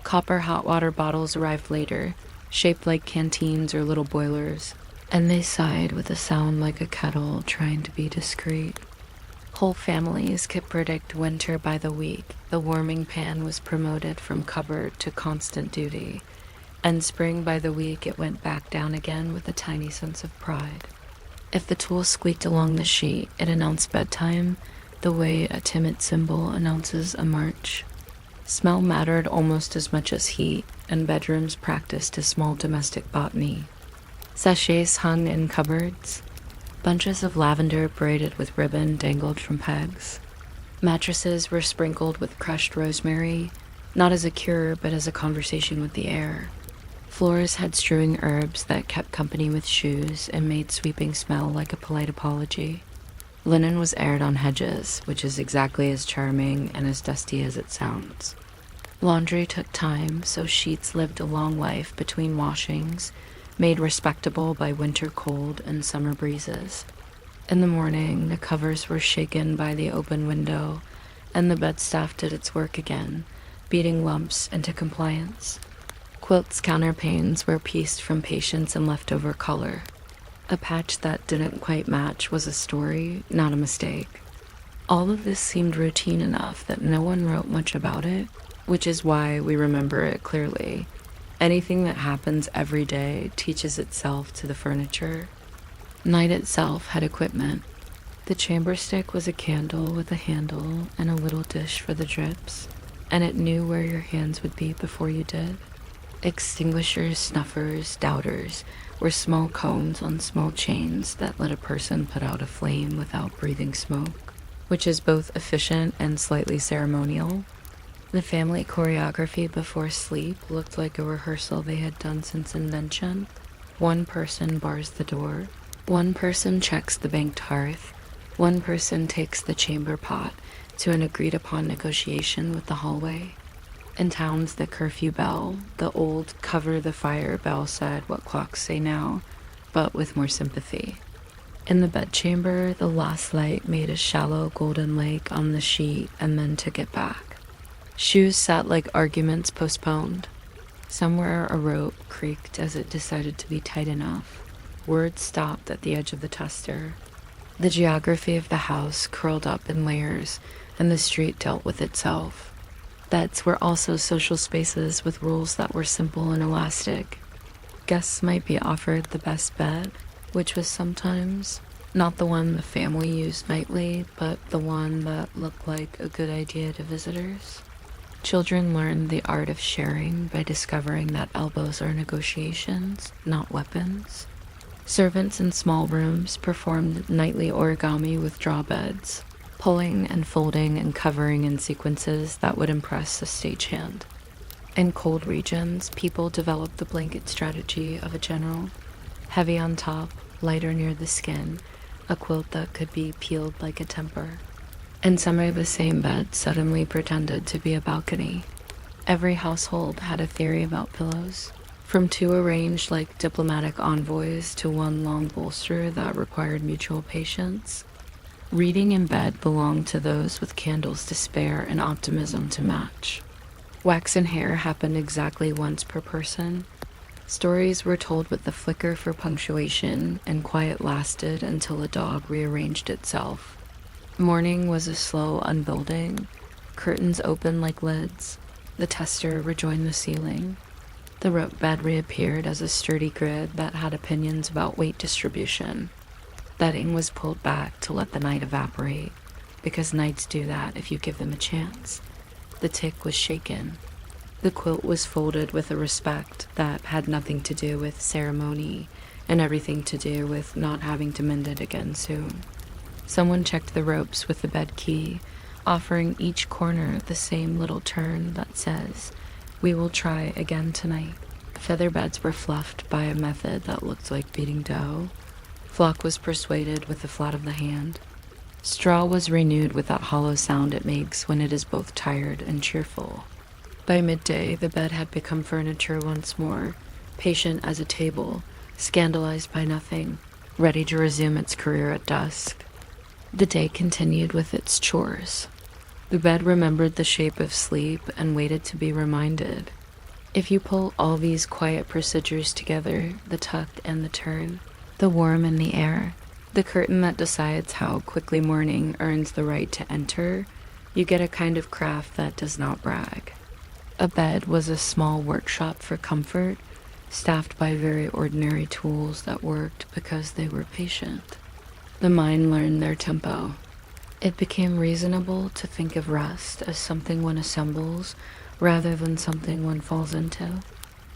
Copper hot water bottles arrived later, shaped like canteens or little boilers, and they sighed with a sound like a kettle trying to be discreet. Whole families could predict winter by the week. The warming pan was promoted from cupboard to constant duty, and spring by the week it went back down again with a tiny sense of pride. If the tool squeaked along the sheet, it announced bedtime, the way a timid cymbal announces a march. Smell mattered almost as much as heat, and bedrooms practiced a small domestic botany. Sachets hung in cupboards. Bunches of lavender braided with ribbon dangled from pegs. Mattresses were sprinkled with crushed rosemary, not as a cure but as a conversation with the air. Floors had strewing herbs that kept company with shoes and made sweeping smell like a polite apology. Linen was aired on hedges, which is exactly as charming and as dusty as it sounds. Laundry took time, so sheets lived a long life between washings, made respectable by winter cold and summer breezes. In the morning, the covers were shaken by the open window, and the bedstaff did its work again, beating lumps into compliance. Quilt's counterpanes were pieced from patience and leftover color. A patch that didn't quite match was a story, not a mistake. All of this seemed routine enough that no one wrote much about it, which is why we remember it clearly. Anything that happens every day teaches itself to the furniture. Night itself had equipment. The chamber stick was a candle with a handle and a little dish for the drips, and it knew where your hands would be before you did. Extinguishers, snuffers, doubters were small cones on small chains that let a person put out a flame without breathing smoke, which is both efficient and slightly ceremonial. The family choreography before sleep looked like a rehearsal they had done since invention. One person bars the door, one person checks the banked hearth, one person takes the chamber pot to an agreed-upon negotiation with the hallway. In towns, the curfew bell, the old cover-the-fire bell, said what clocks say now, but with more sympathy. In the bedchamber, the last light made a shallow golden lake on the sheet and then took it back. Shoes sat like arguments postponed. Somewhere a rope creaked as it decided to be tight enough. Words stopped at the edge of the tester. The geography of the house curled up in layers, and the street dealt with itself. Beds were also social spaces with rules that were simple and elastic. Guests might be offered the best bed, which was sometimes not the one the family used nightly, but the one that looked like a good idea to visitors. Children learn the art of sharing by discovering that elbows are negotiations, not weapons. Servants in small rooms performed nightly origami with draw beds, pulling and folding and covering in sequences that would impress a stagehand. In cold regions, people developed the blanket strategy of a general. Heavy on top, lighter near the skin, a quilt that could be peeled like a temper. In summer, the same bed suddenly pretended to be a balcony. Every household had a theory about pillows, from two arranged like diplomatic envoys to one long bolster that required mutual patience. Reading in bed belonged to those with candles to spare and optimism to match. Wax and hair happened exactly once per person. Stories were told with the flicker for punctuation, and quiet lasted until a dog rearranged itself. Morning was a slow unbuilding. Curtains opened like lids. The tester rejoined the ceiling. The rope bed reappeared as a sturdy grid that had opinions about weight distribution. Bedding was pulled back to let the night evaporate, because nights do that if you give them a chance. The tick was shaken. The quilt was folded with a respect that had nothing to do with ceremony and everything to do with not having to mend it again soon. Someone checked the ropes with the bed key, offering each corner the same little turn that says, "We will try again tonight." Feather beds were fluffed by a method that looked like beating dough. Flock was persuaded with the flat of the hand. Straw was renewed with that hollow sound it makes when it is both tired and cheerful. By midday, the bed had become furniture once more, patient as a table, scandalized by nothing, ready to resume its career at dusk. The day continued with its chores. The bed remembered the shape of sleep and waited to be reminded. If you pull all these quiet procedures together, the tuck and the turn, the warm and the air, the curtain that decides how quickly morning earns the right to enter, you get a kind of craft that does not brag. A bed was a small workshop for comfort, staffed by very ordinary tools that worked because they were patient. The mind learned their tempo. It became reasonable to think of rest as something one assembles rather than something one falls into.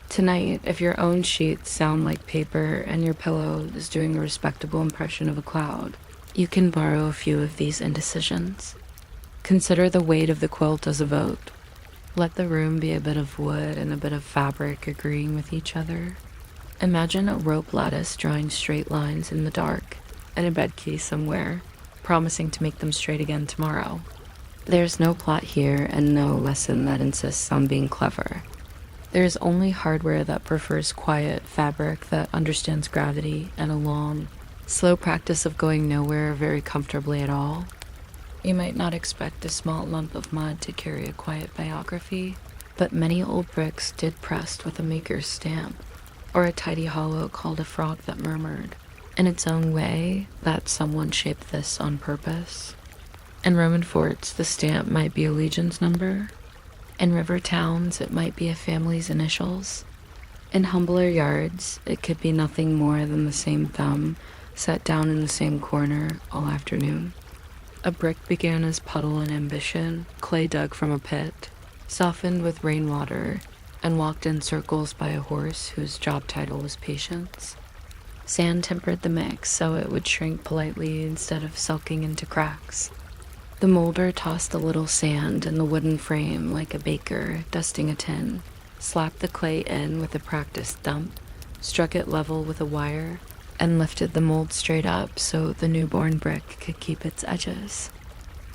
Tonight, if your own sheets sound like paper and your pillow is doing a respectable impression of a cloud, you can borrow a few of these indecisions. Consider the weight of the quilt as a vote. Let the room be a bit of wood and a bit of fabric agreeing with each other. Imagine a rope lattice drawing straight lines in the dark, and a bed key somewhere, promising to make them straight again tomorrow. There's no plot here and no lesson that insists on being clever. There is only hardware that prefers quiet fabric that understands gravity and a long, slow practice of going nowhere very comfortably at all. You might not expect a small lump of mud to carry a quiet biography, but many old bricks did pressed with a maker's stamp, or a tidy hollow called a frog that murmured, in its own way, that someone shaped this on purpose. In Roman forts, the stamp might be a legion's number. In river towns, it might be a family's initials. In humbler yards, it could be nothing more than the same thumb set down in the same corner all afternoon. A brick began as puddle and ambition, clay dug from a pit, softened with rainwater, and walked in circles by a horse whose job title was patience. Sand tempered the mix so it would shrink politely instead of sulking into cracks. The molder tossed a little sand in the wooden frame like a baker dusting a tin, slapped the clay in with a practiced dump, struck it level with a wire, and lifted the mold straight up so the newborn brick could keep its edges.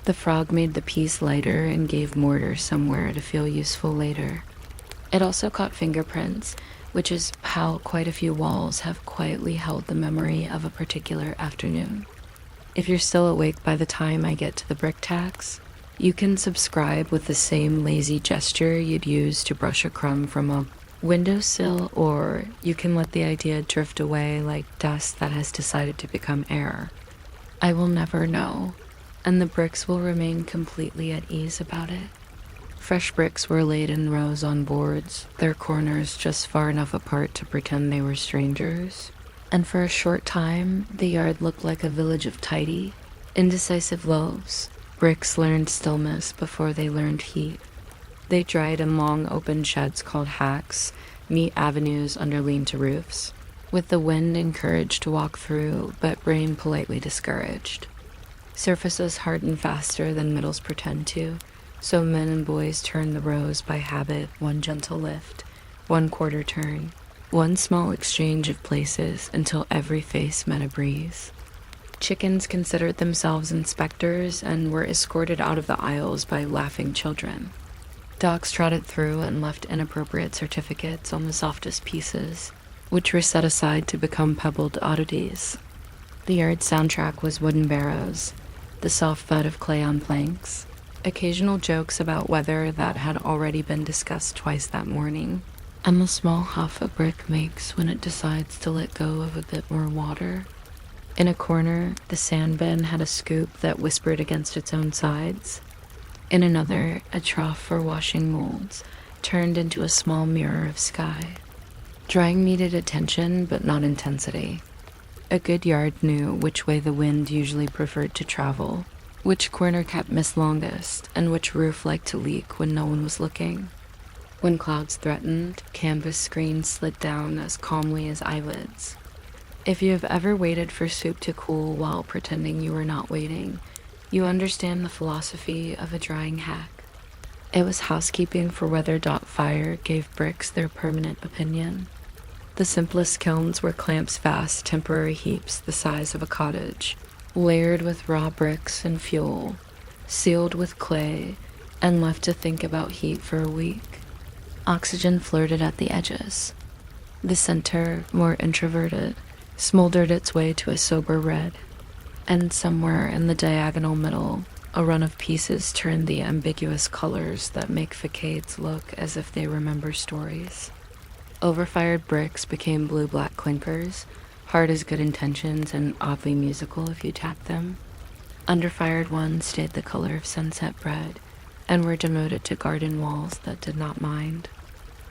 The frog made the piece lighter and gave mortar somewhere to feel useful later. It also caught fingerprints, which is how quite a few walls have quietly held the memory of a particular afternoon. If you're still awake by the time I get to the brick tax, you can subscribe with the same lazy gesture you'd use to brush a crumb from a windowsill, or you can let the idea drift away like dust that has decided to become air. I will never know, and the bricks will remain completely at ease about it. Fresh bricks were laid in rows on boards, their corners just far enough apart to pretend they were strangers. And for a short time, the yard looked like a village of tidy, indecisive loaves. Bricks learned stillness before they learned heat. They dried in long open sheds called hacks, neat avenues under lean-to roofs, with the wind encouraged to walk through, but rain politely discouraged. Surfaces harden faster than middles pretend to, so men and boys turn the rows by habit, one gentle lift, one quarter turn, one small exchange of places until every face met a breeze. Chickens considered themselves inspectors and were escorted out of the aisles by laughing children. Dogs trotted through and left inappropriate certificates on the softest pieces, which were set aside to become pebbled oddities. The yard soundtrack was wooden barrows, the soft thud of clay on planks, occasional jokes about weather that had already been discussed twice that morning, and the small huff a brick makes when it decides to let go of a bit more water. In a corner, the sand bin had a scoop that whispered against its own sides. In another, a trough for washing molds turned into a small mirror of sky. Drying needed attention, but not intensity. A good yard knew which way the wind usually preferred to travel, which corner kept mist longest, and which roof liked to leak when no one was looking. When clouds threatened, canvas screens slid down as calmly as eyelids. If you have ever waited for soup to cool while pretending you were not waiting, you understand the philosophy of a drying hack. It was housekeeping for whether .fire gave bricks their permanent opinion. The simplest kilns were clamps vast temporary heaps the size of a cottage, layered with raw bricks and fuel, sealed with clay, and left to think about heat for a week. Oxygen flirted at the edges. The center, more introverted, smoldered its way to a sober red, and somewhere in the diagonal middle, a run of pieces turned the ambiguous colors that make facades look as if they remember stories. Overfired bricks became blue-black clinkers, hard as good intentions and oddly musical if you tapped them. Underfired ones stayed the color of sunset bread and were demoted to garden walls that did not mind.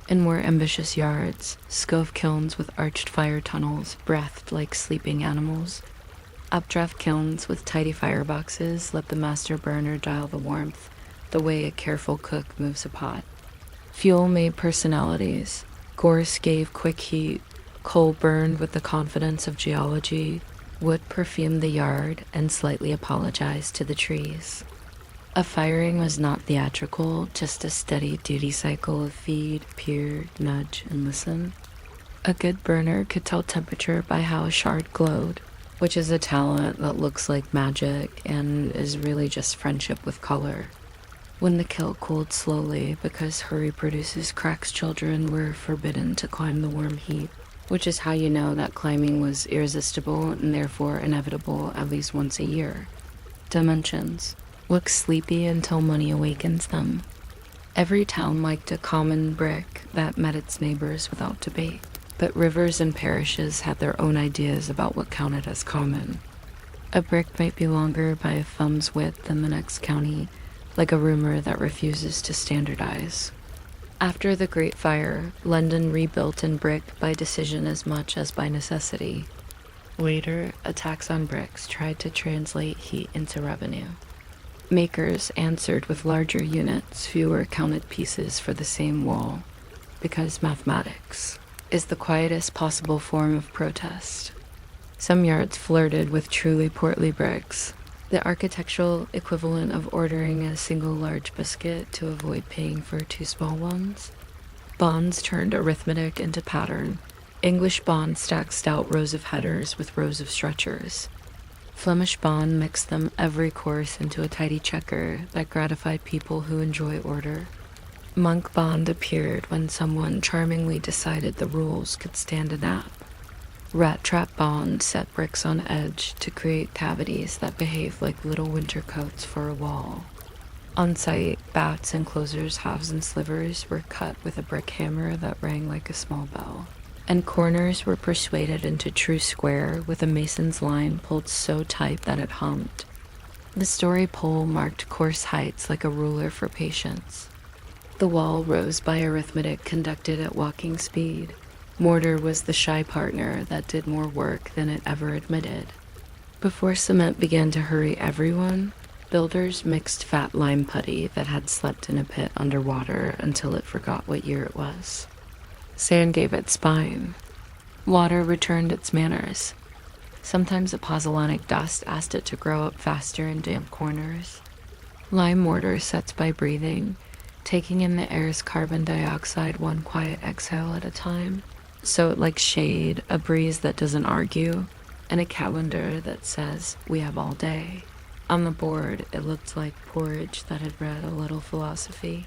In more ambitious yards, scove kilns with arched fire tunnels breathed like sleeping animals. Updraft kilns with tidy fireboxes let the master burner dial the warmth, the way a careful cook moves a pot. Fuel made personalities. Gorse gave quick heat. Coal burned with the confidence of geology. Wood perfumed the yard and slightly apologized to the trees. A firing was not theatrical, just a steady duty cycle of feed, peer, nudge, and listen. A good burner could tell temperature by how a shard glowed, which is a talent that looks like magic and is really just friendship with color. When the kill cooled slowly because hurry produces cracks, children were forbidden to climb the warm heat, which is how you know that climbing was irresistible and therefore inevitable at least once a year. Dimensions. Look sleepy until money awakens them. Every town liked a common brick that met its neighbors without debate, but rivers and parishes had their own ideas about what counted as common. A brick might be longer by a thumb's width than the next county, like a rumor that refuses to standardize. After the Great Fire, London rebuilt in brick by decision as much as by necessity. Later, attacks on bricks tried to translate heat into revenue. Makers answered with larger units, fewer counted pieces for the same wall, because mathematics is the quietest possible form of protest. Some yards flirted with truly portly bricks, the architectural equivalent of ordering a single large biscuit to avoid paying for two small ones. Bonds turned arithmetic into pattern. English bond stacked stout rows of headers with rows of stretchers. Flemish bond mixed them every course into a tidy checker that gratified people who enjoy order. Monk bond appeared when someone charmingly decided the rules could stand a nap. Rat trap bond set bricks on edge to create cavities that behaved like little winter coats for a wall. On site, bats, enclosures, halves, and slivers were cut with a brick hammer that rang like a small bell, and corners were persuaded into true square with a mason's line pulled so tight that it hummed. The story pole marked course heights like a ruler for patience. The wall rose by arithmetic conducted at walking speed. Mortar was the shy partner that did more work than it ever admitted. Before cement began to hurry everyone, Builders mixed fat lime putty that had slept in a pit underwater until it forgot what year it was. Sand gave it spine. Water returned its manners. Sometimes a pozzolanic dust asked it to grow up faster in damp corners. Lime mortar sets by breathing, taking in the air's carbon dioxide one quiet exhale at a time. So it likes shade, a breeze that doesn't argue, and a calendar that says, "We have all day." On the board, it looked like porridge that had read a little philosophy.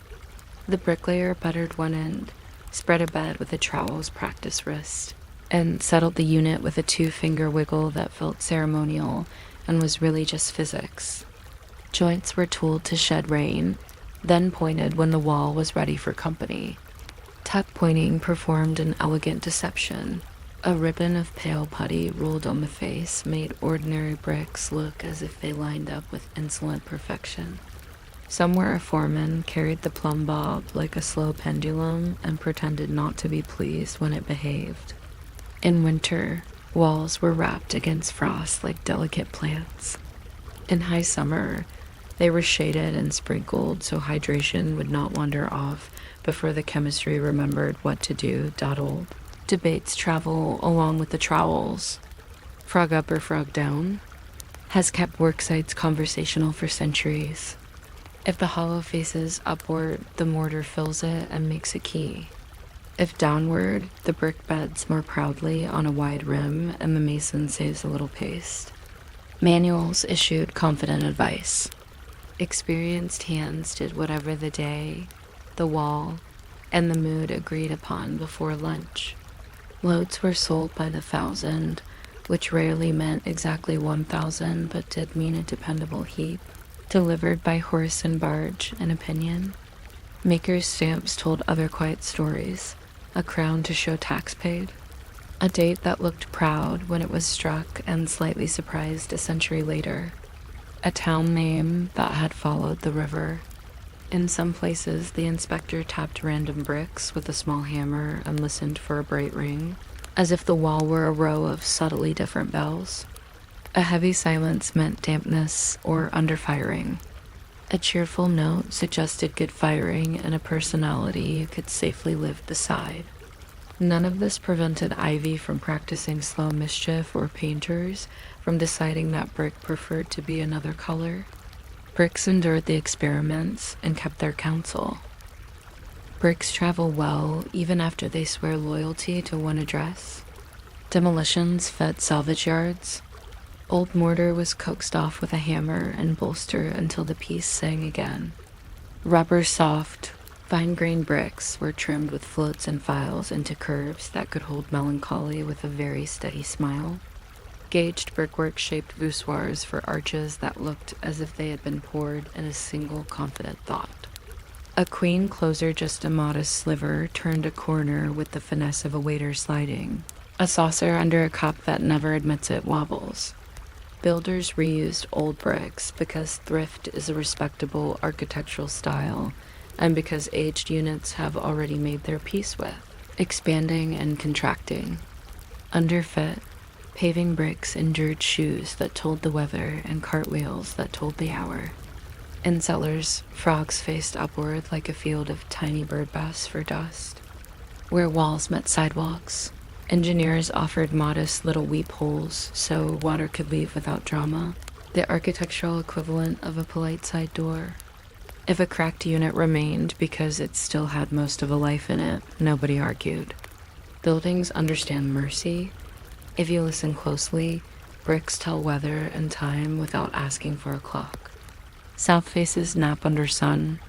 The bricklayer buttered one end, spread a bed with a trowel's practice wrist, and settled the unit with a 2-finger wiggle that felt ceremonial and was really just physics. Joints were tooled to shed rain, then pointed when the wall was ready for company. Tuck pointing performed an elegant deception. A ribbon of pale putty ruled on the face made ordinary bricks look as if they lined up with insolent perfection. Somewhere a foreman carried the plumb bob like a slow pendulum and pretended not to be pleased when it behaved. In winter, walls were wrapped against frost like delicate plants. In high summer, they were shaded and sprinkled so hydration would not wander off before the chemistry remembered what to do, dawdled. Debates travel along with the trowels. Frog up or frog down has kept work sites conversational for centuries. If the hollow faces upward, the mortar fills it and makes a key. If downward, the brick beds more proudly on a wide rim and the mason saves a little paste. Manuals issued confident advice. Experienced hands did whatever the day, the wall, and the mood agreed upon before lunch. Loads were sold by the thousand, which rarely meant exactly 1,000 but did mean a dependable heap. Delivered by horse and barge, an opinion. Makers' stamps told other quiet stories, a crown to show tax paid. A date that looked proud when it was struck and slightly surprised a century later. A town name that had followed the river. In some places, the inspector tapped random bricks with a small hammer and listened for a bright ring, as if the wall were a row of subtly different bells. A heavy silence meant dampness or underfiring. A cheerful note suggested good firing and a personality you could safely live beside. None of this prevented Ivy from practicing slow mischief or painters from deciding that brick preferred to be another color. Bricks endured the experiments and kept their counsel. Bricks travel well even after they swear loyalty to one address. Demolitions fed salvage yards. Old mortar was coaxed off with a hammer and bolster until the piece sang again. Rubber soft, fine-grained bricks were trimmed with floats and files into curves that could hold melancholy with a very steady smile. Gauged brickwork shaped voussoirs for arches that looked as if they had been poured in a single confident thought. A queen closer just a modest sliver turned a corner with the finesse of a waiter sliding. A saucer under a cup that never admits it wobbles. Builders reused old bricks because thrift is a respectable architectural style and because aged units have already made their peace with, expanding and contracting. Underfit, paving bricks endured shoes that told the weather and cartwheels that told the hour. In cellars, frogs faced upward like a field of tiny birdbaths for dust. Where walls met sidewalks, engineers offered modest little weep holes so water could leave without drama, the architectural equivalent of a polite side door. If a cracked unit remained because it still had most of a life in it, nobody argued. Buildings understand mercy. If you listen closely, bricks tell weather and time without asking for a clock. South faces nap under sun.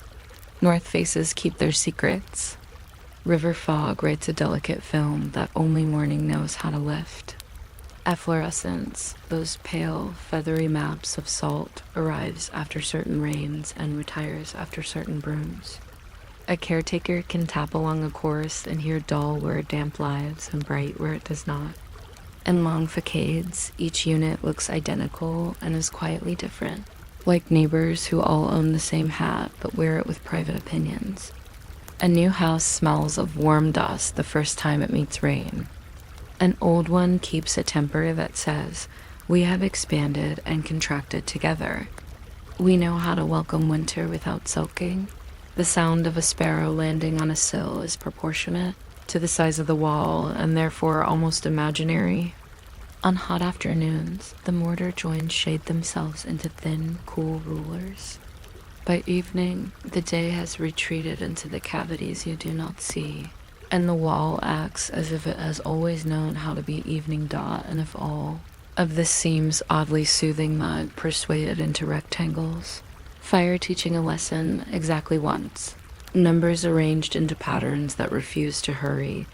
North faces keep their secrets. River fog writes a delicate film that only morning knows how to lift. Efflorescence, those pale, feathery maps of salt, arrives after certain rains and retires after certain brooms. A caretaker can tap along a course and hear dull where damp lives and bright where it does not. In long facades, each unit looks identical and is quietly different, like neighbors who all own the same hat but wear it with private opinions. A new house smells of warm dust the first time it meets rain. An old one keeps a temper that says, "We have expanded and contracted together." We know how to welcome winter without sulking. The sound of a sparrow landing on a sill is proportionate to the size of the wall and therefore almost imaginary. On hot afternoons, the mortar joins shade themselves into thin, cool rulers. By evening, the day has retreated into the cavities you do not see, and the wall acts as if it has always known how to be evening dot, and if all of this seems oddly soothing mud persuaded into rectangles. Fire teaching a lesson exactly once. Numbers arranged into patterns that refuse to hurry.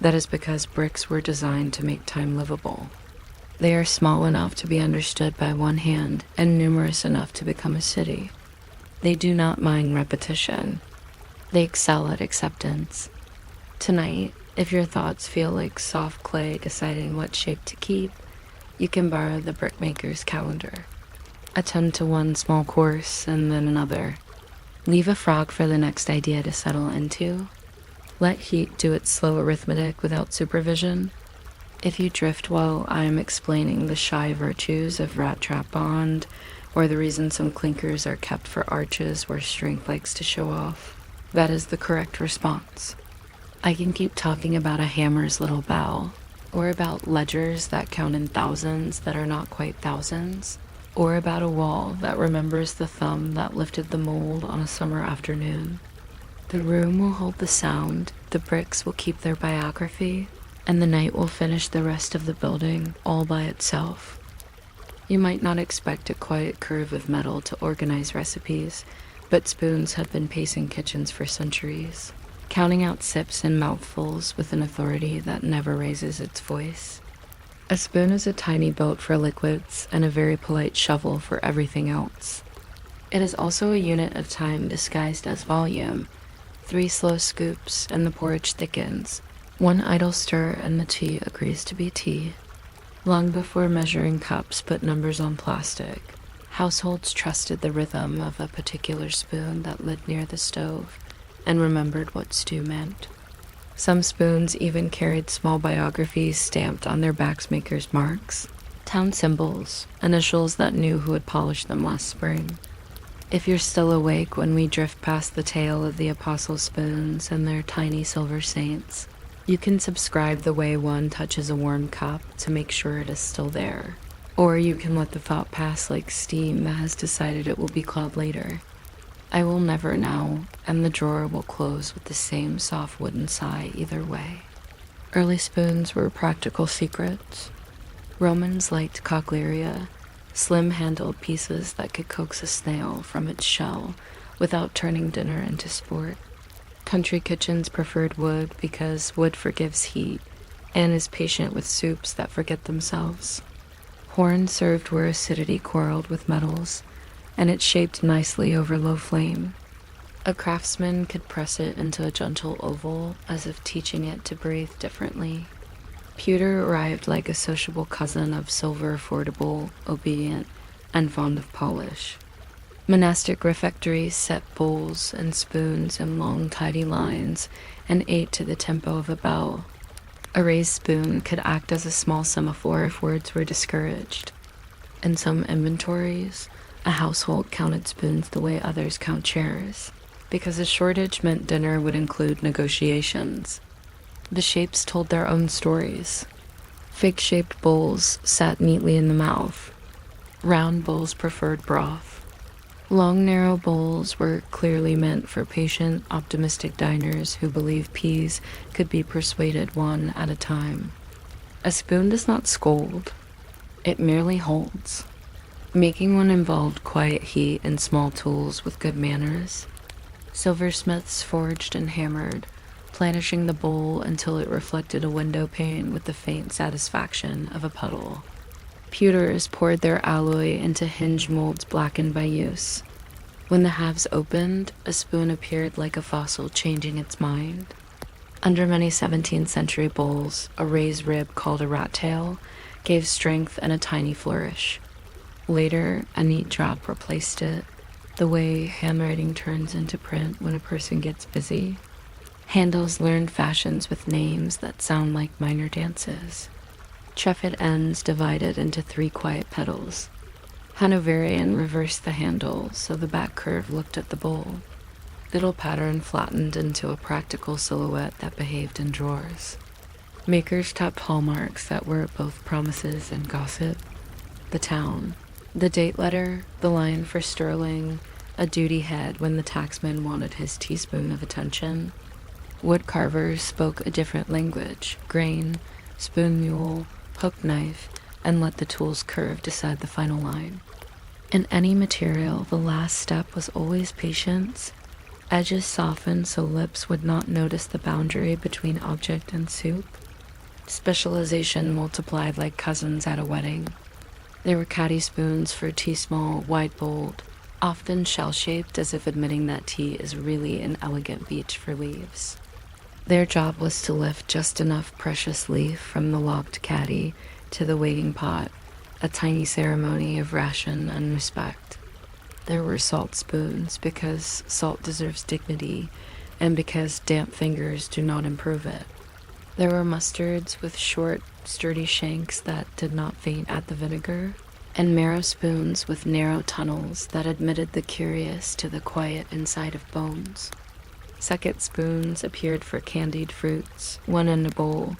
That is because bricks were designed to make time livable. They are small enough to be understood by one hand and numerous enough to become a city. They do not mind repetition. They excel at acceptance. Tonight, if your thoughts feel like soft clay deciding what shape to keep, you can borrow the brickmaker's calendar. Attend to one small course and then another. Leave a frog for the next idea to settle into. Let heat do its slow arithmetic without supervision. If you drift while I am explaining the shy virtues of rat trap bond, or the reason some clinkers are kept for arches where strength likes to show off, that is the correct response. I can keep talking about a hammer's little bow, or about ledgers that count in thousands that are not quite thousands, or about a wall that remembers the thumb that lifted the mold on a summer afternoon. The room will hold the sound, the bricks will keep their biography, and the night will finish the rest of the building all by itself. You might not expect a quiet curve of metal to organize recipes, but spoons have been pacing kitchens for centuries, counting out sips and mouthfuls with an authority that never raises its voice. A spoon is a tiny boat for liquids and a very polite shovel for everything else. It is also a unit of time disguised as volume. 3 slow scoops and the porridge thickens. 1 idle stir and the tea agrees to be tea. Long before measuring cups put numbers on plastic, households trusted the rhythm of a particular spoon that lived near the stove and remembered what stew meant. Some spoons even carried small biographies stamped on their backsmakers' marks, town symbols, initials that knew who had polished them last spring. If you're still awake when we drift past the tale of the apostle spoons and their tiny silver saints, you can subscribe the way one touches a warm cup to make sure it is still there. Or you can let the thought pass like steam that has decided it will be called later. I will never know, and the drawer will close with the same soft wooden sigh either way. Early spoons were practical secrets. Romans liked cochlearia, slim-handled pieces that could coax a snail from its shell without turning dinner into sport. Country kitchens preferred wood because wood forgives heat and is patient with soups that forget themselves. Horn served where acidity quarreled with metals, and it shaped nicely over low flame. A craftsman could press it into a gentle oval as if teaching it to breathe differently. Pewter arrived like a sociable cousin of silver, affordable, obedient, and fond of polish. Monastic refectories set bowls and spoons in long, tidy lines and ate to the tempo of a bell. A raised spoon could act as a small semaphore if words were discouraged. In some inventories, a household counted spoons the way others count chairs, because a shortage meant dinner would include negotiations. The shapes told their own stories. Fig-shaped bowls sat neatly in the mouth. Round bowls preferred broth. Long, narrow bowls were clearly meant for patient, optimistic diners who believed peas could be persuaded one at a time. A spoon does not scold. It merely holds. Making one involved quiet heat and small tools with good manners. Silversmiths forged and hammered, planishing the bowl until it reflected a window pane with the faint satisfaction of a puddle. Pewters poured their alloy into hinge molds blackened by use. When the halves opened, a spoon appeared like a fossil changing its mind. Under many 17th century bowls, a raised rib called a rat tail gave strength and a tiny flourish. Later, a neat drop replaced it, the way handwriting turns into print when a person gets busy. Handles learned fashions with names that sound like minor dances. Trefid ends divided into 3 quiet petals. Hanoverian reversed the handle so the back curve looked at the bowl. Little pattern flattened into a practical silhouette that behaved in drawers. Makers tapped hallmarks that were both promises and gossip. The town, the date letter, the line for sterling, a duty head when the taxman wanted his teaspoon of attention. Wood carvers spoke a different language, grain, spoon mule, hook knife, and let the tool's curve decide the final line. In any material, the last step was always patience. Edges softened so lips would not notice the boundary between object and soup. Specialization multiplied like cousins at a wedding. There were caddy spoons for tea small, wide bowled, often shell-shaped as if admitting that tea is really an elegant beach for leaves. Their job was to lift just enough precious leaf from the locked caddy to the waiting pot, a tiny ceremony of ration and respect. There were salt spoons because salt deserves dignity and because damp fingers do not improve it. There were mustards with short, sturdy shanks that did not faint at the vinegar, and marrow spoons with narrow tunnels that admitted the curious to the quiet inside of bones. Second spoons appeared for candied fruits, one in a bowl,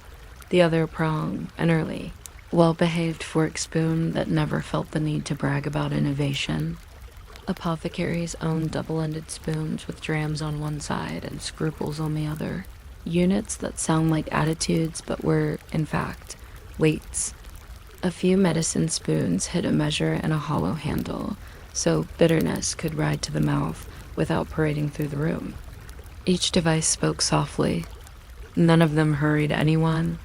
the other prong, an early, well-behaved fork spoon that never felt the need to brag about innovation. Apothecaries owned double-ended spoons with drams on one side and scruples on the other. Units that sound like attitudes but were, in fact, weights. A few medicine spoons hid a measure and a hollow handle, so bitterness could ride to the mouth without parading through the room. Each device spoke softly. None of them hurried anyone.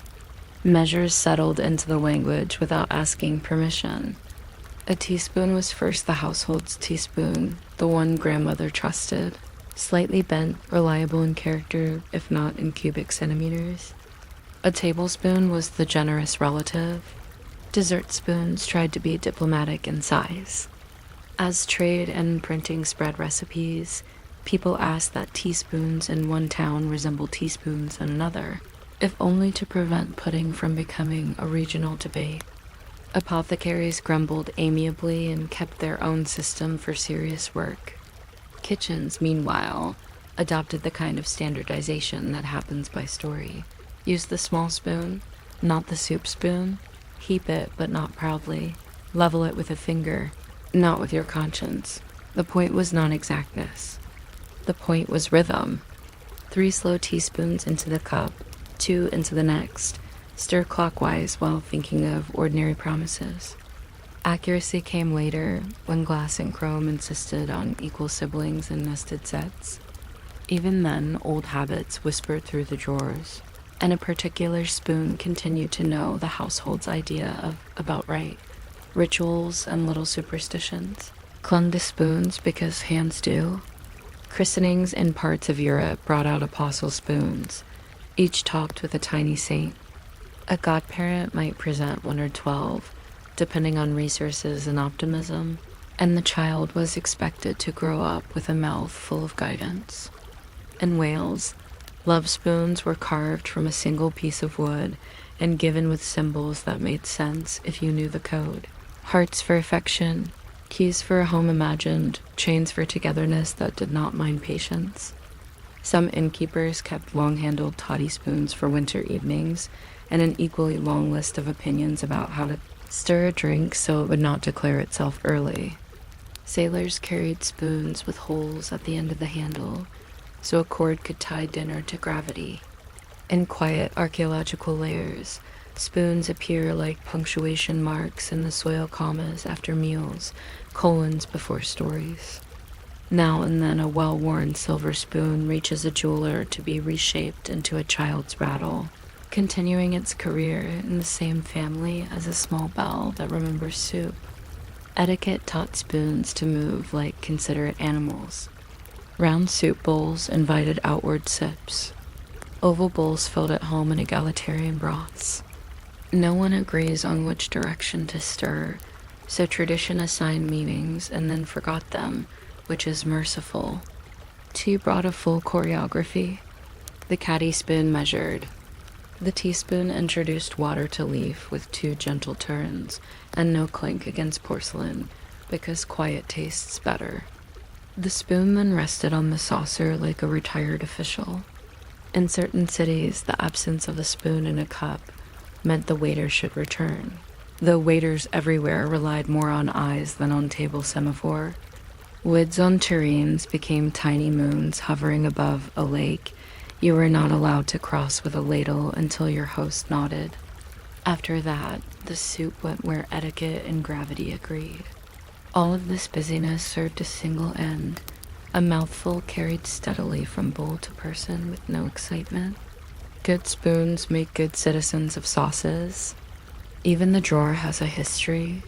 Measures settled into the language without asking permission. A teaspoon was first the household's teaspoon, the one grandmother trusted. Slightly bent, reliable in character, if not in cubic centimeters. A tablespoon was the generous relative. Dessert spoons tried to be diplomatic in size. As trade and printing spread recipes, people asked that teaspoons in one town resemble teaspoons in another, if only to prevent pudding from becoming a regional debate. Apothecaries grumbled amiably and kept their own system for serious work. Kitchens, meanwhile, adopted the kind of standardization that happens by story. Use the small spoon, not the soup spoon. Heap it, but not proudly. Level it with a finger, not with your conscience. The point was non-exactness. The point was rhythm. 3 slow teaspoons into the cup, 2 into the next. Stir clockwise while thinking of ordinary promises. Accuracy came later, when glass and chrome insisted on equal siblings and nested sets. Even then, old habits whispered through the drawers, and a particular spoon continued to know the household's idea of about right, rituals and little superstitions. Clung to spoons because hands do. Christenings in parts of Europe brought out apostle spoons, each topped with a tiny saint. A godparent might present 1 or 12, depending on resources and optimism, and the child was expected to grow up with a mouth full of guidance. In Wales, love spoons were carved from a single piece of wood and given with symbols that made sense if you knew the code. Hearts for affection, keys for a home imagined, chains for togetherness that did not mind patience. Some innkeepers kept long-handled toddy spoons for winter evenings, and an equally long list of opinions about how to stir a drink so it would not declare itself early. Sailors carried spoons with holes at the end of the handle, so a cord could tie dinner to gravity. In quiet archaeological layers, spoons appear like punctuation marks in the soil commas after meals, colons before stories. Now and then a well-worn silver spoon reaches a jeweler to be reshaped into a child's rattle, continuing its career in the same family as a small bell that remembers soup. Etiquette taught spoons to move like considerate animals. Round soup bowls invited outward sips. Oval bowls filled at home in egalitarian broths. No one agrees on which direction to stir, so tradition assigned meanings and then forgot them, which is merciful. Tea brought a full choreography. The caddy spoon measured. The teaspoon introduced water to leaf with 2 gentle turns, and no clink against porcelain, because quiet tastes better. The spoon then rested on the saucer like a retired official. In certain cities, the absence of a spoon in a cup meant the waiter should return, though waiters everywhere relied more on eyes than on table semaphore. Woods on tureens became tiny moons hovering above a lake you were not allowed to cross with a ladle until your host nodded. After that, the soup went where etiquette and gravity agreed. All of this busyness served a single end, a mouthful carried steadily from bowl to person with no excitement. Good spoons make good citizens of sauces. Even the drawer has a history.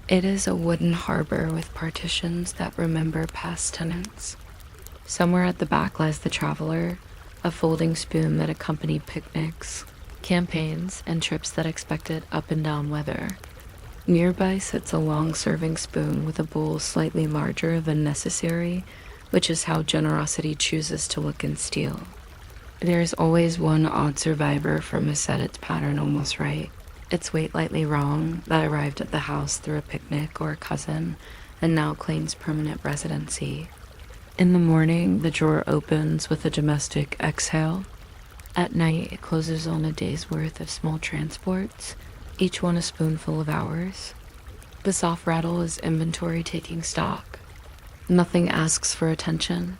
It is a wooden harbor with partitions that remember past tenants. Somewhere at the back lies the traveler, a folding spoon that accompanied picnics, campaigns, and trips that expected up and down weather. Nearby sits a long serving spoon with a bowl slightly larger than necessary, which is how generosity chooses to look and steal. There is always one odd survivor from a set its pattern almost right, its weight lightly wrong, that arrived at the house through a picnic or a cousin and now claims permanent residency. In the morning, the drawer opens with a domestic exhale. At night, it closes on a day's worth of small transports, each one a spoonful of hours. The soft rattle is inventory taking stock. Nothing asks for attention.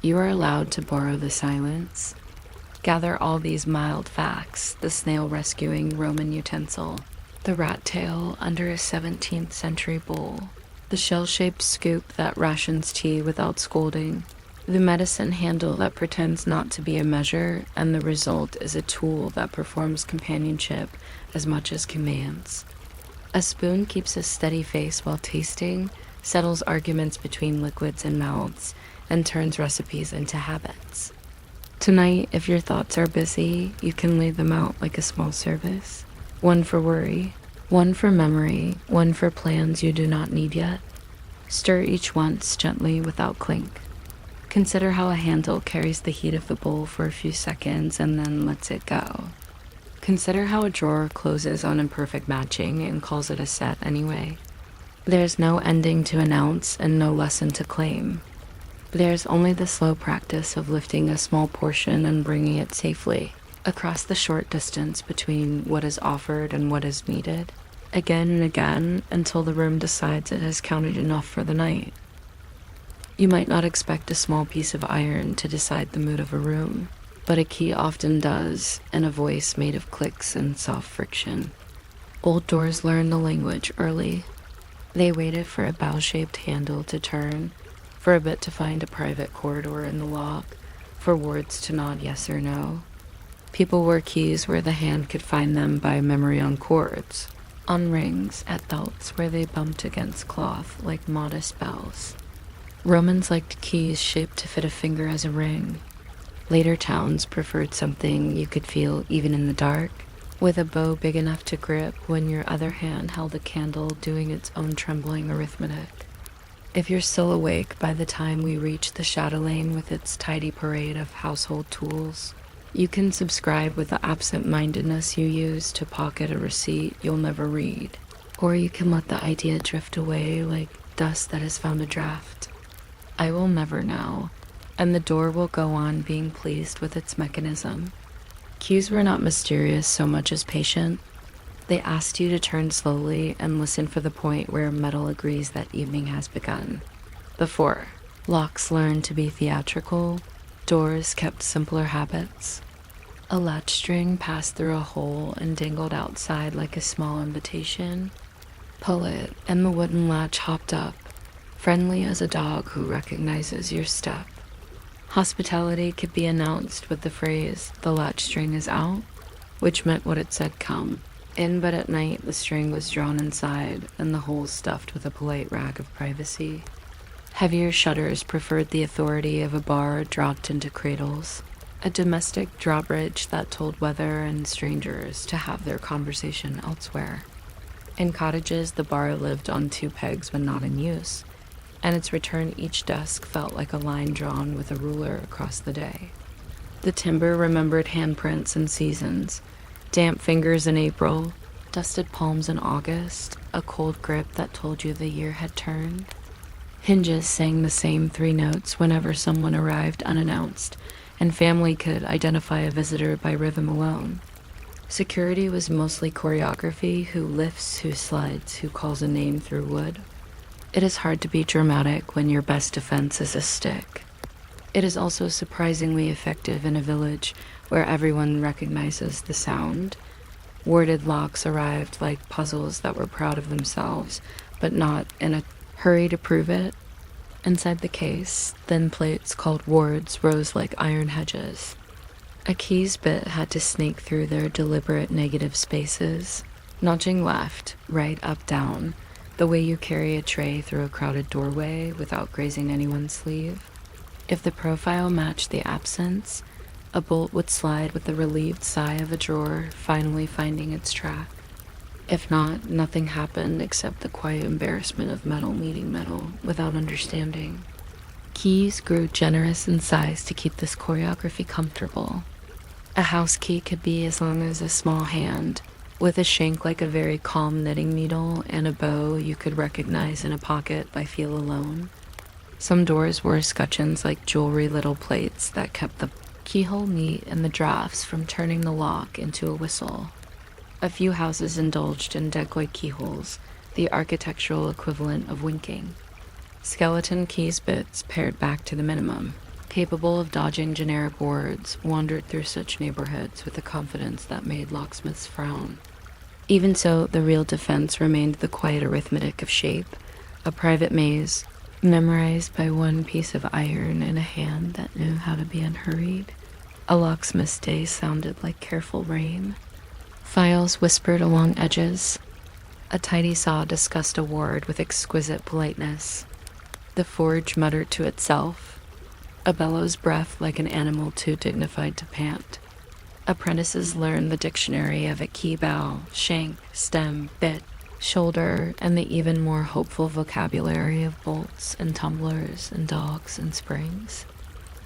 You are allowed to borrow the silence. Gather all these mild facts, the snail rescuing Roman utensil, the rat tail under a 17th century bowl, the shell-shaped scoop that rations tea without scolding, the medicine handle that pretends not to be a measure, and the result is a tool that performs companionship as much as commands. A spoon keeps a steady face while tasting, settles arguments between liquids and mouths, and turns recipes into habits. Tonight, if your thoughts are busy, you can lay them out like a small service. One for worry, one for memory, one for plans you do not need yet. Stir each once gently without clink. Consider how a handle carries the heat of the bowl for a few seconds and then lets it go. Consider how a drawer closes on imperfect matching and calls it a set anyway. There's no ending to announce and no lesson to claim. There's only the slow practice of lifting a small portion and bringing it safely across the short distance between what is offered and what is needed, again and again until the room decides it has counted enough for the night. You might not expect a small piece of iron to decide the mood of a room, but a key often does, and a voice made of clicks and soft friction. Old doors learn the language early. They waited for a bow-shaped handle to turn, for a bit to find a private corridor in the lock, for words to nod yes or no. People wore keys where the hand could find them by memory on cords, on rings, at belts where they bumped against cloth like modest bells. Romans liked keys shaped to fit a finger as a ring. Later towns preferred something you could feel even in the dark, with a bow big enough to grip when your other hand held a candle doing its own trembling arithmetic. If you're still awake by the time we reach the Chatelaine with its tidy parade of household tools, you can subscribe with the absent-mindedness you use to pocket a receipt you'll never read, or you can let the idea drift away like dust that has found a draft. I will never know, and the door will go on being pleased with its mechanism. Cues were not mysterious so much as patient. They asked you to turn slowly and listen for the point where metal agrees that evening has begun. Before, locks learned to be theatrical, doors kept simpler habits. A latch string passed through a hole and dangled outside like a small invitation. Pull it, and the wooden latch hopped up, friendly as a dog who recognizes your step. Hospitality could be announced with the phrase, "The latch string is out," which meant what it said come. In but at night, the string was drawn inside, and the hole stuffed with a polite rag of privacy. Heavier shutters preferred the authority of a bar dropped into cradles, a domestic drawbridge that told weather and strangers to have their conversation elsewhere. In cottages, the bar lived on two pegs when not in use, and its return each dusk felt like a line drawn with a ruler across the day. The timber remembered handprints and seasons, damp fingers in April, dusted palms in August, a cold grip that told you the year had turned. Hinges sang the same 3 notes whenever someone arrived unannounced, and family could identify a visitor by rhythm alone. Security was mostly choreography: who lifts, who slides, who calls a name through wood. It is hard to be dramatic when your best defense is a stick. It is also surprisingly effective in a village where everyone recognizes the sound. Worded locks arrived like puzzles that were proud of themselves, but not in a hurry to prove it. Inside the case, thin plates called wards rose like iron hedges. A key's bit had to snake through their deliberate negative spaces, notching left, right, up, down, the way you carry a tray through a crowded doorway without grazing anyone's sleeve. If the profile matched the absence, a bolt would slide with the relieved sigh of a drawer finally finding its track. If not, nothing happened except the quiet embarrassment of metal meeting metal without understanding. Keys grew generous in size to keep this choreography comfortable. A house key could be as long as a small hand, with a shank like a very calm knitting needle and a bow you could recognize in a pocket by feel alone. Some doors wore escutcheons like jewelry little plates that kept the keyhole neat and the drafts from turning the lock into a whistle. A few houses indulged in decoy keyholes, the architectural equivalent of winking. Skeleton keys bits pared back to the minimum, capable of dodging generic wards, wandered through such neighborhoods with a confidence that made locksmiths frown. Even so, the real defense remained the quiet arithmetic of shape, a private maze, memorized by one piece of iron in a hand that knew how to be unhurried. A locksmith's day sounded like careful rain. Files whispered along edges. A tidy saw discussed a ward with exquisite politeness. The forge muttered to itself, a bellow's breath like an animal too dignified to pant. Apprentices learned the dictionary of a key bow, shank, stem, bit, shoulder, and the even more hopeful vocabulary of bolts and tumblers and dogs and springs.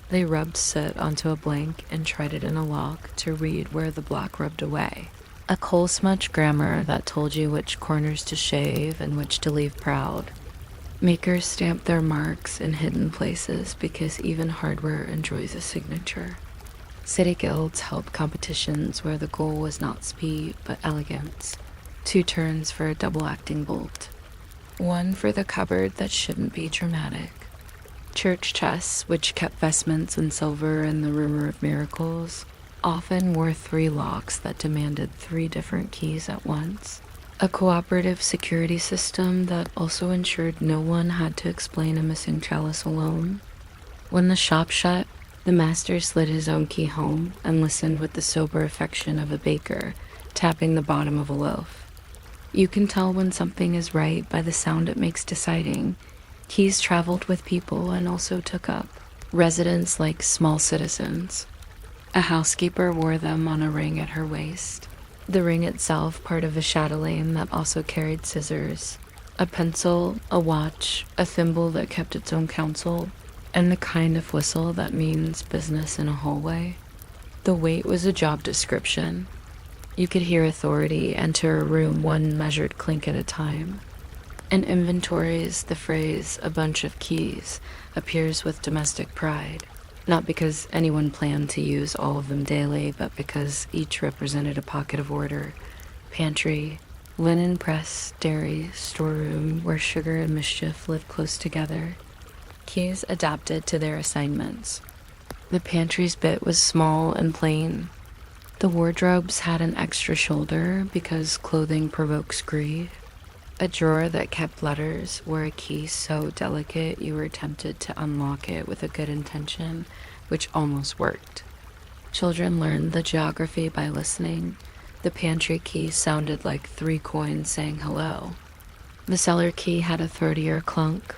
They rubbed soot onto a blank and tried it in a lock to read where the black rubbed away. A coal smudge grammar that told you which corners to shave and which to leave proud. Makers stamped their marks in hidden places because even hardware enjoys a signature. City guilds held competitions where the goal was not speed but elegance. 2 turns for a double-acting bolt. 1 for the cupboard that shouldn't be dramatic. Church chests, which kept vestments and silver and the rumor of miracles, often wore 3 locks that demanded 3 different keys at once. A cooperative security system that also ensured no one had to explain a missing chalice alone. When the shop shut, the master slid his own key home and listened with the sober affection of a baker tapping the bottom of a loaf. You can tell when something is right by the sound it makes deciding. Keys traveled with people and also took up residents like small citizens. A housekeeper wore them on a ring at her waist. The ring itself part of a chatelaine that also carried scissors, a pencil, a watch, a thimble that kept its own counsel, and the kind of whistle that means business in a hallway. The weight was a job description. You could hear authority enter a room 1 measured clink at a time. In inventories, the phrase "a bunch of keys" appears with domestic pride, not because anyone planned to use all of them daily, but because each represented a pocket of order: pantry, linen press, dairy, storeroom, where sugar and mischief lived close together. Keys adapted to their assignments. The pantry's bit was small and plain. The wardrobes had an extra shoulder because clothing provokes greed. A drawer that kept letters wore a key so delicate you were tempted to unlock it with a good intention, which almost worked. Children learned the geography by listening. The pantry key sounded like 3 coins saying hello. The cellar key had a throatier clunk.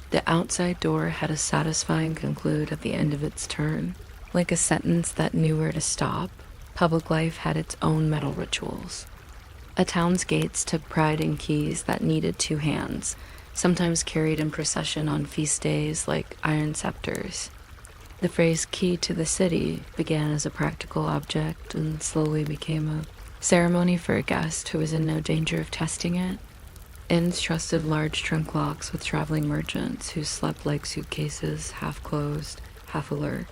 The outside door had a satisfying conclude at the end of its turn, like a sentence that knew where to stop. Public life had its own metal rituals. A town's gates took pride in keys that needed 2 hands, sometimes carried in procession on feast days like iron scepters. The phrase "key to the city" began as a practical object and slowly became a Ceremony for a guest who was in no danger of testing it. Inns trusted large trunk locks with traveling merchants who slept like suitcases, half closed, half alert.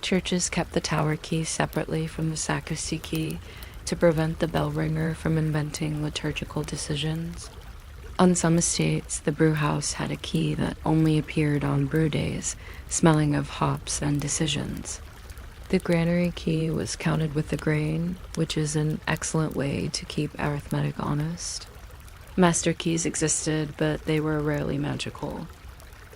Churches kept the tower key separately from the sacristy key to prevent the bell ringer from inventing liturgical decisions. On some estates, the brew house had a key that only appeared on brew days, smelling of hops and decisions. The granary key was counted with the grain, which is an excellent way to keep arithmetic honest. Master keys existed, but they were rarely magical.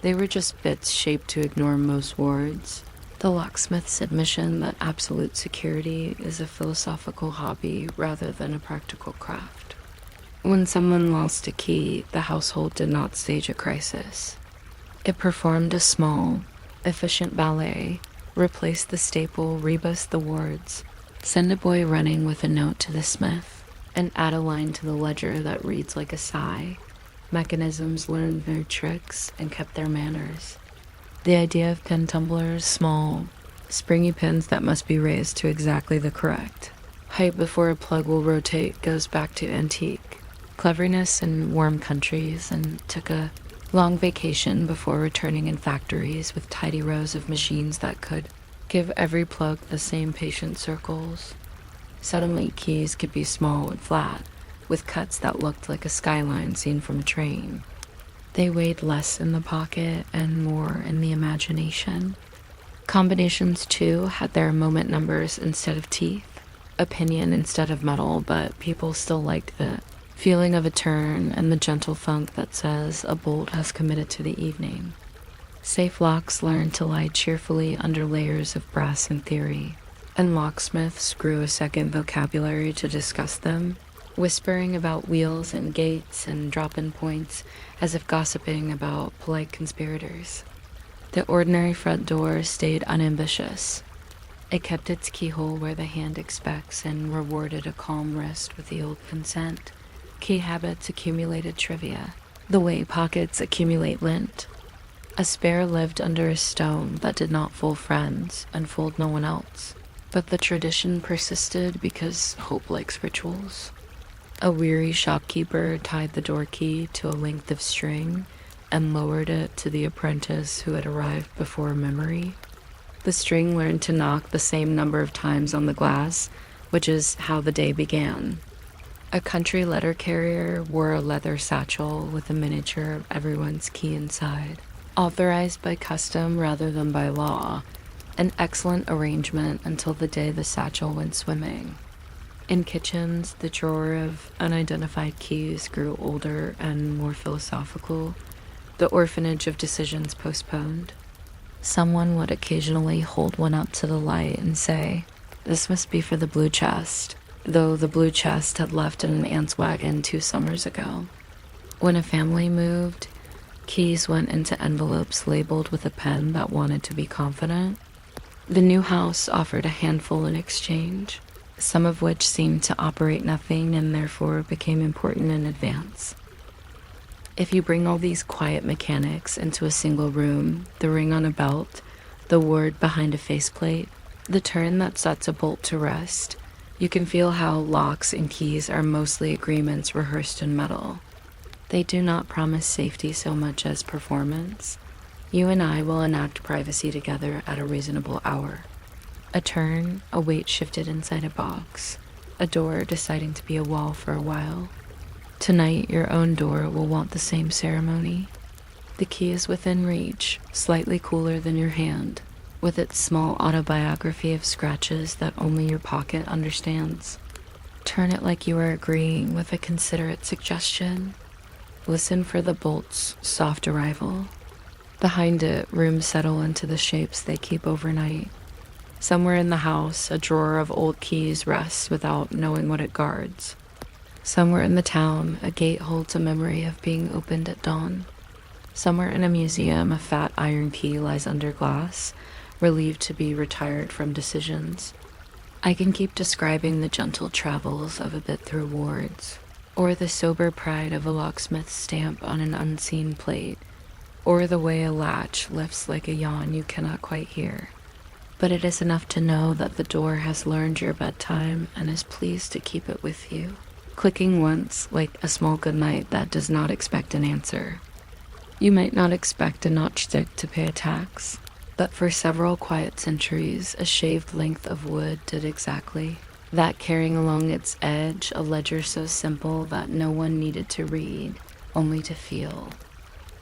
They were just bits shaped to ignore most wards. The locksmith's admission that absolute security is a philosophical hobby rather than a practical craft. When someone lost a key, the household did not stage a crisis. It performed a small, efficient ballet, replaced the staple, rebused the wards, send a boy running with a note to the smith, and add a line to the ledger that reads like a sigh. Mechanisms learned their tricks and kept their manners. The idea of pin tumblers, small, springy pins that must be raised to exactly the correct height before a plug will rotate, goes back to antique cleverness in warm countries, and took a long vacation before returning in factories with tidy rows of machines that could give every plug the same patient circles. Suddenly, keys could be small and flat, with cuts that looked like a skyline seen from a train. They weighed less in the pocket and more in the imagination. Combinations, too, had their moment numbers instead of teeth, opinion instead of metal, but people still liked the feeling of a turn and the gentle thunk that says a bolt has committed to the evening. Safe locks learned to lie cheerfully under layers of brass and theory, and locksmiths grew a second vocabulary to discuss them, whispering about wheels and gates and drop-in points as if gossiping about polite conspirators. The ordinary front door stayed unambitious. It kept its keyhole where the hand expects and rewarded a calm rest with the old consent. Key habits accumulated trivia, the way pockets accumulate lint. A spare lived under a stone that did not fool friends and fooled no one else, but the tradition persisted because hope likes rituals. A weary shopkeeper tied the door key to a length of string and lowered it to the apprentice who had arrived before memory. The string learned to knock the same number of times on the glass, which is how the day began. A country letter carrier wore a leather satchel with a miniature of everyone's key inside, authorized by custom rather than by law, an excellent arrangement until the day the satchel went swimming. In kitchens, the drawer of unidentified keys grew older and more philosophical, the orphanage of decisions postponed. Someone would occasionally hold one up to the light and say, "This must be for the blue chest," though the blue chest had left in an aunt's wagon 2 summers ago. When a family moved, keys went into envelopes labeled with a pen that wanted to be confident. The new house offered a handful in exchange, some of which seemed to operate nothing and therefore became important in advance. If you bring all these quiet mechanics into a single room, the ring on a belt, the ward behind a faceplate, the turn that sets a bolt to rest, you can feel how locks and keys are mostly agreements rehearsed in metal. They do not promise safety so much as performance. You and I will enact privacy together at a reasonable hour. A turn, a weight shifted inside a box, a door deciding to be a wall for a while. Tonight, your own door will want the same ceremony. The key is within reach, slightly cooler than your hand, with its small autobiography of scratches that only your pocket understands. Turn it like you are agreeing with a considerate suggestion. Listen for the bolt's soft arrival. Behind it, rooms settle into the shapes they keep overnight. Somewhere in the house, a drawer of old keys rests without knowing what it guards. Somewhere in the town, a gate holds a memory of being opened at dawn. Somewhere in a museum, a fat iron key lies under glass, relieved to be retired from decisions. I can keep describing the gentle travels of a bit through wards, or the sober pride of a locksmith's stamp on an unseen plate, or the way a latch lifts like a yawn you cannot quite hear. but it is enough to know that the door has learned your bedtime and is pleased to keep it with you, clicking once like a small goodnight that does not expect an answer. You might not expect a notchstick to pay a tax, but for several quiet centuries, a shaved length of wood did exactly that, carrying along its edge a ledger so simple that no one needed to read, only to feel.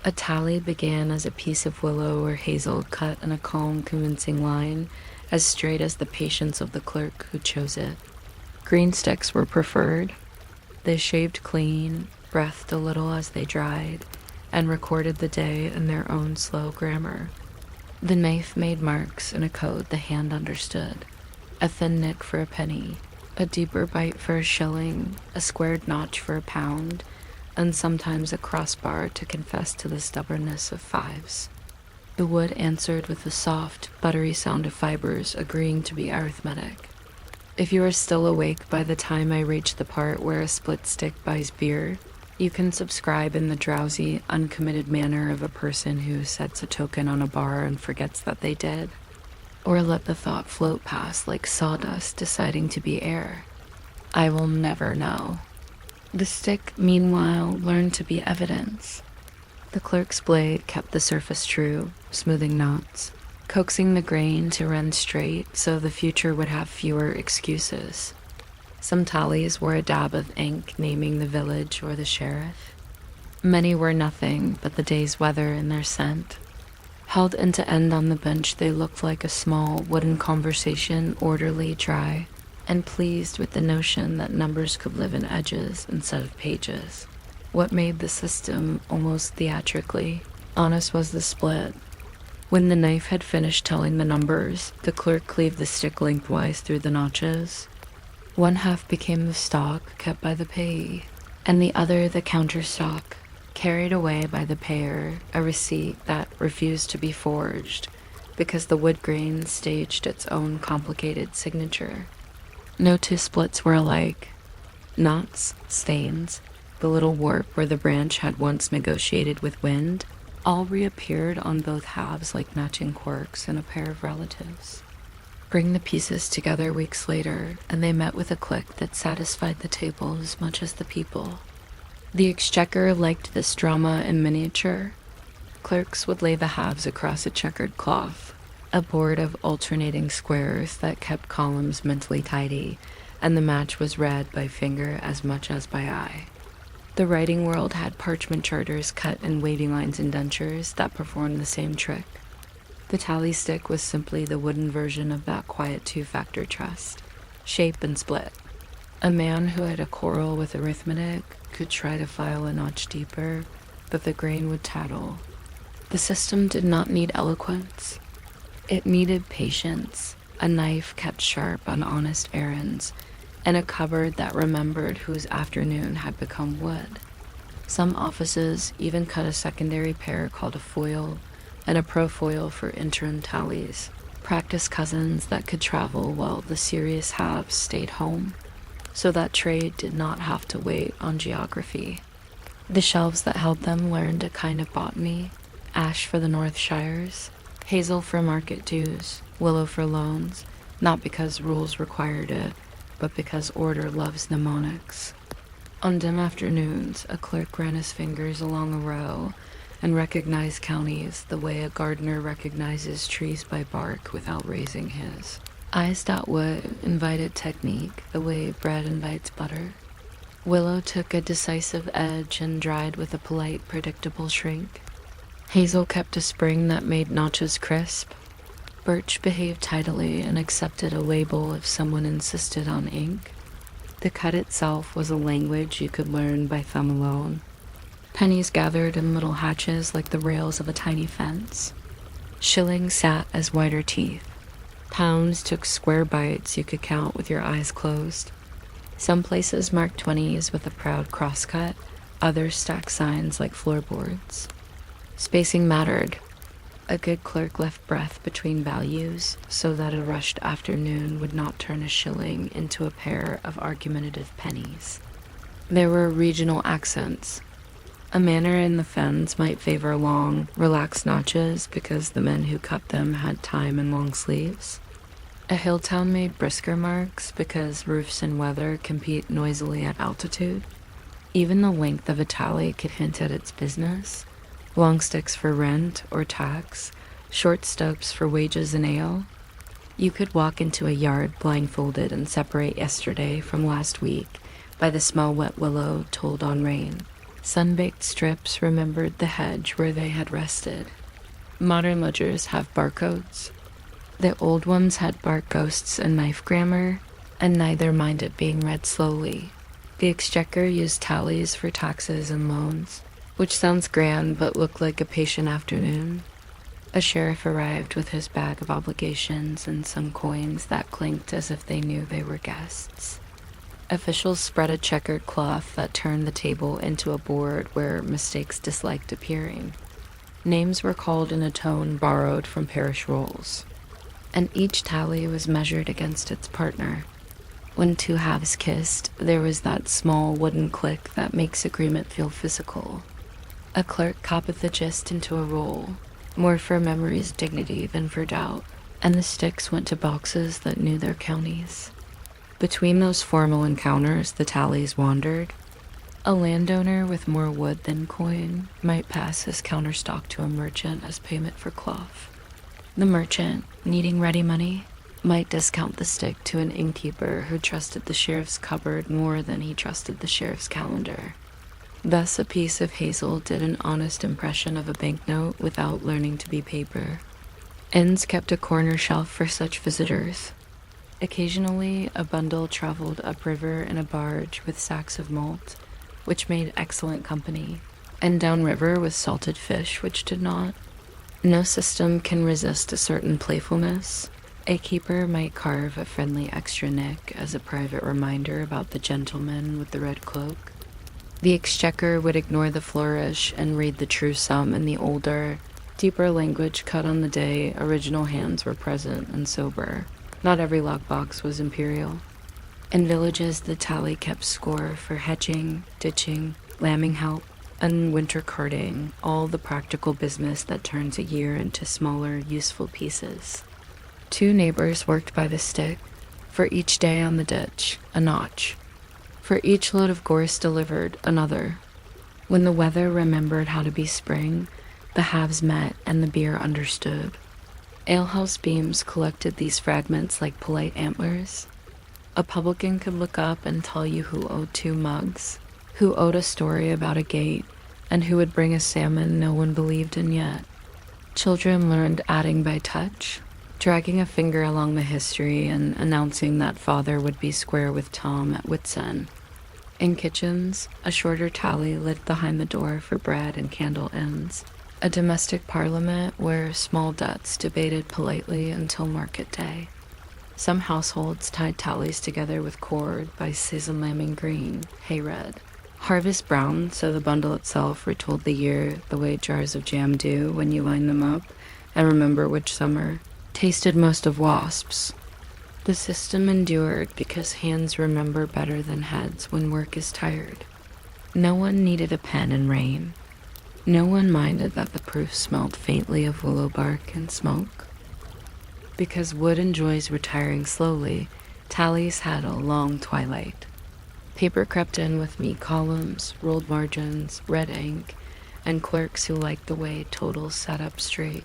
A tally began as a piece of willow or hazel cut in a calm, convincing line, as straight as the patience of the clerk who chose it. Green sticks were preferred. They shaved clean, breathed a little as they dried, and recorded the day in their own slow grammar. The knife made marks in a code the hand understood. A thin nick for a penny, a deeper bite for a shilling, a squared notch for a pound, and sometimes a crossbar to confess to the stubbornness of fives. The wood answered with the soft, buttery sound of fibers agreeing to be arithmetic. If you are still awake by the time I reach the part where a split stick buys beer, you can subscribe in the drowsy, uncommitted manner of a person who sets a token on a bar and forgets that they did. Or let the thought float past like sawdust deciding to be air. I will never know. The stick, meanwhile, learned to be evidence. The clerk's blade kept the surface true, smoothing knots, coaxing the grain to run straight so the future would have fewer excuses. Some tallies were a dab of ink naming the village or the sheriff. Many were nothing but the day's weather and their scent. Held end to end on the bench, they looked like a small wooden conversation, orderly, dry, and pleased with the notion that numbers could live in edges instead of pages. What made the system almost theatrically honest was the split. When the knife had finished telling the numbers, the clerk cleaved the stick lengthwise through the notches. One half became the stock kept by the payee, and the other the counter stock, carried away by the payer, a receipt that refused to be forged because the wood grain staged its own complicated signature. No two splits were alike. Knots, stains, the little warp where the branch had once negotiated with wind, all reappeared on both halves like matching quirks in a pair of relatives. Bring the pieces together weeks later, and they met with a click that satisfied the table as much as the people. The exchequer liked this drama in miniature. Clerks would lay the halves across a checkered cloth, a board of alternating squares that kept columns mentally tidy, and the match was read by finger as much as by eye. The writing world had parchment charters cut in wavy lines and dentures that performed the same trick. The tally stick was simply the wooden version of that quiet two-factor trust, shape and split. A man who had a quarrel with arithmetic could try to file a notch deeper, but the grain would tattle. The system did not need eloquence. It needed patience, a knife kept sharp on honest errands, and a cupboard that remembered whose afternoon had become wood. Some offices even cut a secondary pair called a foil and a profoil for interim tallies, practice cousins that could travel while the serious halves stayed home, so that trade did not have to wait on geography. The shelves that held them learned a kind of botany, ash for the North Shires, hazel for market dues, willow for loans, not because rules required it, but because order loves mnemonics. On dim afternoons, a clerk ran his fingers along a row and recognized counties the way a gardener recognizes trees by bark without raising his. Eyes that wood invited technique the way bread invites butter. Willow took a decisive edge and dried with a polite, predictable shrink. Hazel kept a spring that made notches crisp. Birch behaved tidily and accepted a label if someone insisted on ink. The cut itself was a language you could learn by thumb alone. Pennies gathered in little hatches like the rails of a tiny fence. Shillings sat as whiter teeth. Pounds took square bites you could count with your eyes closed. Some places marked 20s with a proud crosscut, others stacked signs like floorboards. Spacing mattered. A good clerk left breath between values so that a rushed afternoon would not turn a shilling into a pair of argumentative pennies. There were regional accents. A manner in the fens might favor long, relaxed notches because the men who cut them had time and long sleeves. A hill town made brisker marks because roofs and weather compete noisily at altitude. Even the length of a tally could hint at its business. Long sticks for rent or tax, short stubs for wages and ale. You could walk into a yard blindfolded and separate yesterday from last week by the smell wet willow told on rain. Sun-baked strips remembered the hedge where they had rested. Modern ledgers have barcodes. The old ones had bark ghosts and knife grammar, and neither minded being read slowly. The exchequer used tallies for taxes and loans, which sounds grand but looked like a patient afternoon. A sheriff arrived with his bag of obligations and some coins that clinked as if they knew they were guests. Officials spread a checkered cloth that turned the table into a board where mistakes disliked appearing. Names were called in a tone borrowed from parish rolls, and each tally was measured against its partner. When two halves kissed, there was that small wooden click that makes agreement feel physical. A clerk copied the gist into a roll, more for memory's dignity than for doubt, and the sticks went to boxes that knew their counties. Between those formal encounters, the tallies wandered. A landowner with more wood than coin might pass his counterstock to a merchant as payment for cloth. The merchant, needing ready money, might discount the stick to an innkeeper who trusted the sheriff's cupboard more than he trusted the sheriff's calendar. Thus, a piece of hazel did an honest impression of a banknote without learning to be paper. Inns kept a corner shelf for such visitors. Occasionally, a bundle traveled upriver in a barge with sacks of malt, which made excellent company, and downriver with salted fish, which did not. No system can resist a certain playfulness. A keeper might carve a friendly extra nick as a private reminder about the gentleman with the red cloak. The exchequer would ignore the flourish and read the true sum in the older, deeper language cut on the day original hands were present and sober. Not every lockbox was imperial. In villages, the tally kept score for hedging, ditching, lambing help, and winter carting, all the practical business that turns a year into smaller, useful pieces. Two neighbors worked by the stick. For each day on the ditch, a notch. For each load of gorse delivered, another. When the weather remembered how to be spring, the halves met and the beer understood. Alehouse beams collected these fragments like polite antlers. A publican could look up and tell you who owed 2 mugs, who owed a story about a gate, and who would bring a salmon no one believed in yet. Children learned adding by touch, dragging a finger along the history and announcing that father would be square with Tom at wit's end. In kitchens, a shorter tally lived behind the door for bread and candle ends, a domestic parliament where small debts debated politely until market day. Some households tied tallies together with cord by season lambing green, hay red, harvest brown, so the bundle itself retold the year the way jars of jam do when you line them up and remember which summer tasted most of wasps. The system endured because hands remember better than heads when work is tired. No one needed a pen in rain. No one minded that the proof smelled faintly of willow bark and smoke. Because wood enjoys retiring slowly, tallies had a long twilight. Paper crept in with neat columns, rolled margins, red ink, and clerks who liked the way totals sat up straight.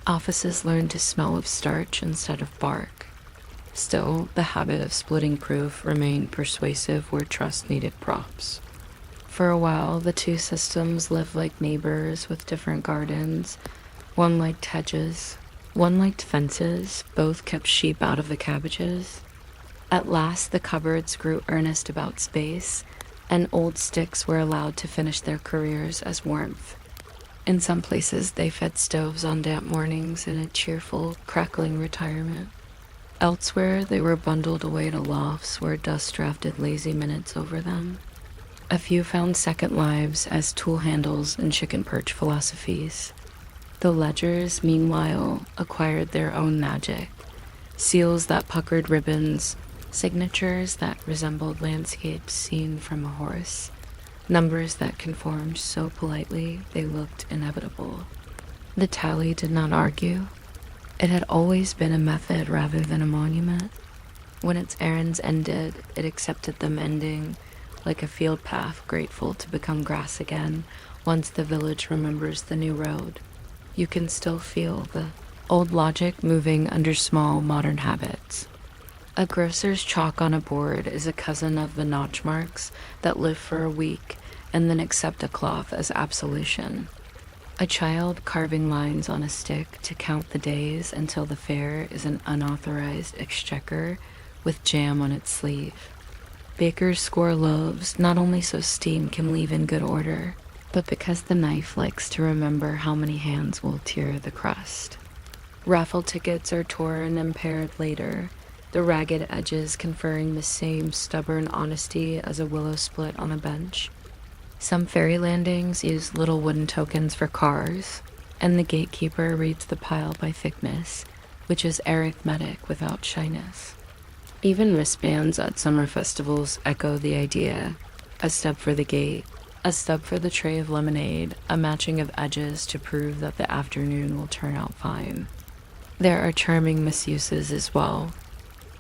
Offices learned to smell of starch instead of bark. Still, the habit of splitting proof remained persuasive where trust needed props. For a while, the two systems lived like neighbors with different gardens. One liked hedges, one liked fences, both kept sheep out of the cabbages. At last, the cupboards grew earnest about space, and old sticks were allowed to finish their careers as warmth. In some places, they fed stoves on damp mornings in a cheerful, crackling retirement. Elsewhere, they were bundled away to lofts where dust drafted lazy minutes over them. A few found second lives as tool handles and chicken perch philosophies. The ledgers, meanwhile, acquired their own magic. Seals that puckered ribbons, signatures that resembled landscapes seen from a horse, numbers that conformed so politely they looked inevitable. The tally did not argue. It had always been a method rather than a monument. When its errands ended, it accepted them ending, like a field path grateful to become grass again once the village remembers the new road. You can still feel the old logic moving under small modern habits. A grocer's chalk on a board is a cousin of the notch marks that live for a week and then accept a cloth as absolution. A child carving lines on a stick to count the days until the fair is an unauthorized exchequer with jam on its sleeve. Bakers score loaves not only so steam can leave in good order, but because the knife likes to remember how many hands will tear the crust. Raffle tickets are torn and pared later, the ragged edges conferring the same stubborn honesty as a willow split on a bench. Some ferry landings use little wooden tokens for cars, and the gatekeeper reads the pile by thickness, which is arithmetic without shyness. Even wristbands at summer festivals echo the idea: a stub for the gate, a stub for the tray of lemonade, a matching of edges to prove that the afternoon will turn out fine. There are charming misuses as well.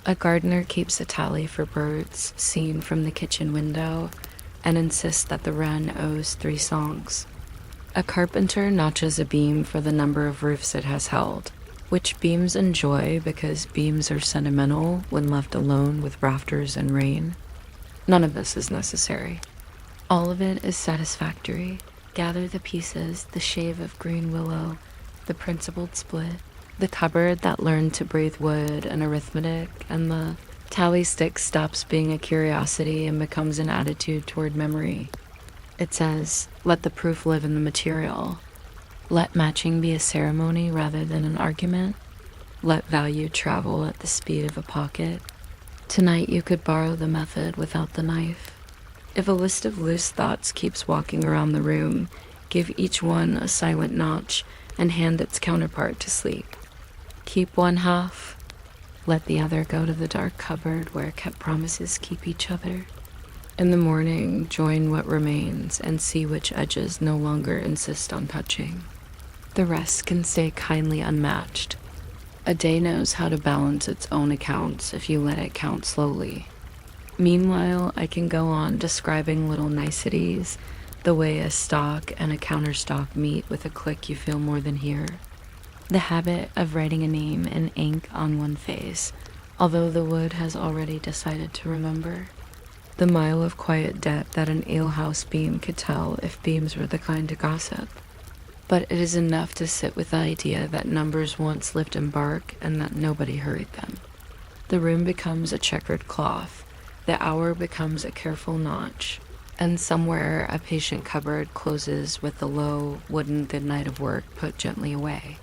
A gardener keeps a tally for birds seen from the kitchen window and insists that the wren owes 3 songs. A carpenter notches a beam for the number of roofs it has held, which beams enjoy because beams are sentimental when left alone with rafters and rain. None of this is necessary. All of it is satisfactory. Gather the pieces, the shave of green willow, the principled split, the cupboard that learned to breathe wood and arithmetic, and the tally stick stops being a curiosity and becomes an attitude toward memory. It says, let the proof live in the material. Let matching be a ceremony rather than an argument. Let value travel at the speed of a pocket. Tonight you could borrow the method without the knife. If a list of loose thoughts keeps walking around the room, give each one a silent notch and hand its counterpart to sleep. Keep one half, let the other go to the dark cupboard where kept promises keep each other. In the morning, join what remains and see which edges no longer insist on touching. The rest can stay kindly unmatched. A day knows how to balance its own accounts if you let it count slowly. Meanwhile, I can go on describing little niceties, the way a stock and a counterstock meet with a click you feel more than hear. The habit of writing a name in ink on one face, although the wood has already decided to remember. The mile of quiet debt that an alehouse beam could tell if beams were the kind to gossip. But it is enough to sit with the idea that numbers once lived in bark and that nobody hurried them. The room becomes a checkered cloth, the hour becomes a careful notch, and somewhere a patient cupboard closes with the low, wooden good night of work put gently away.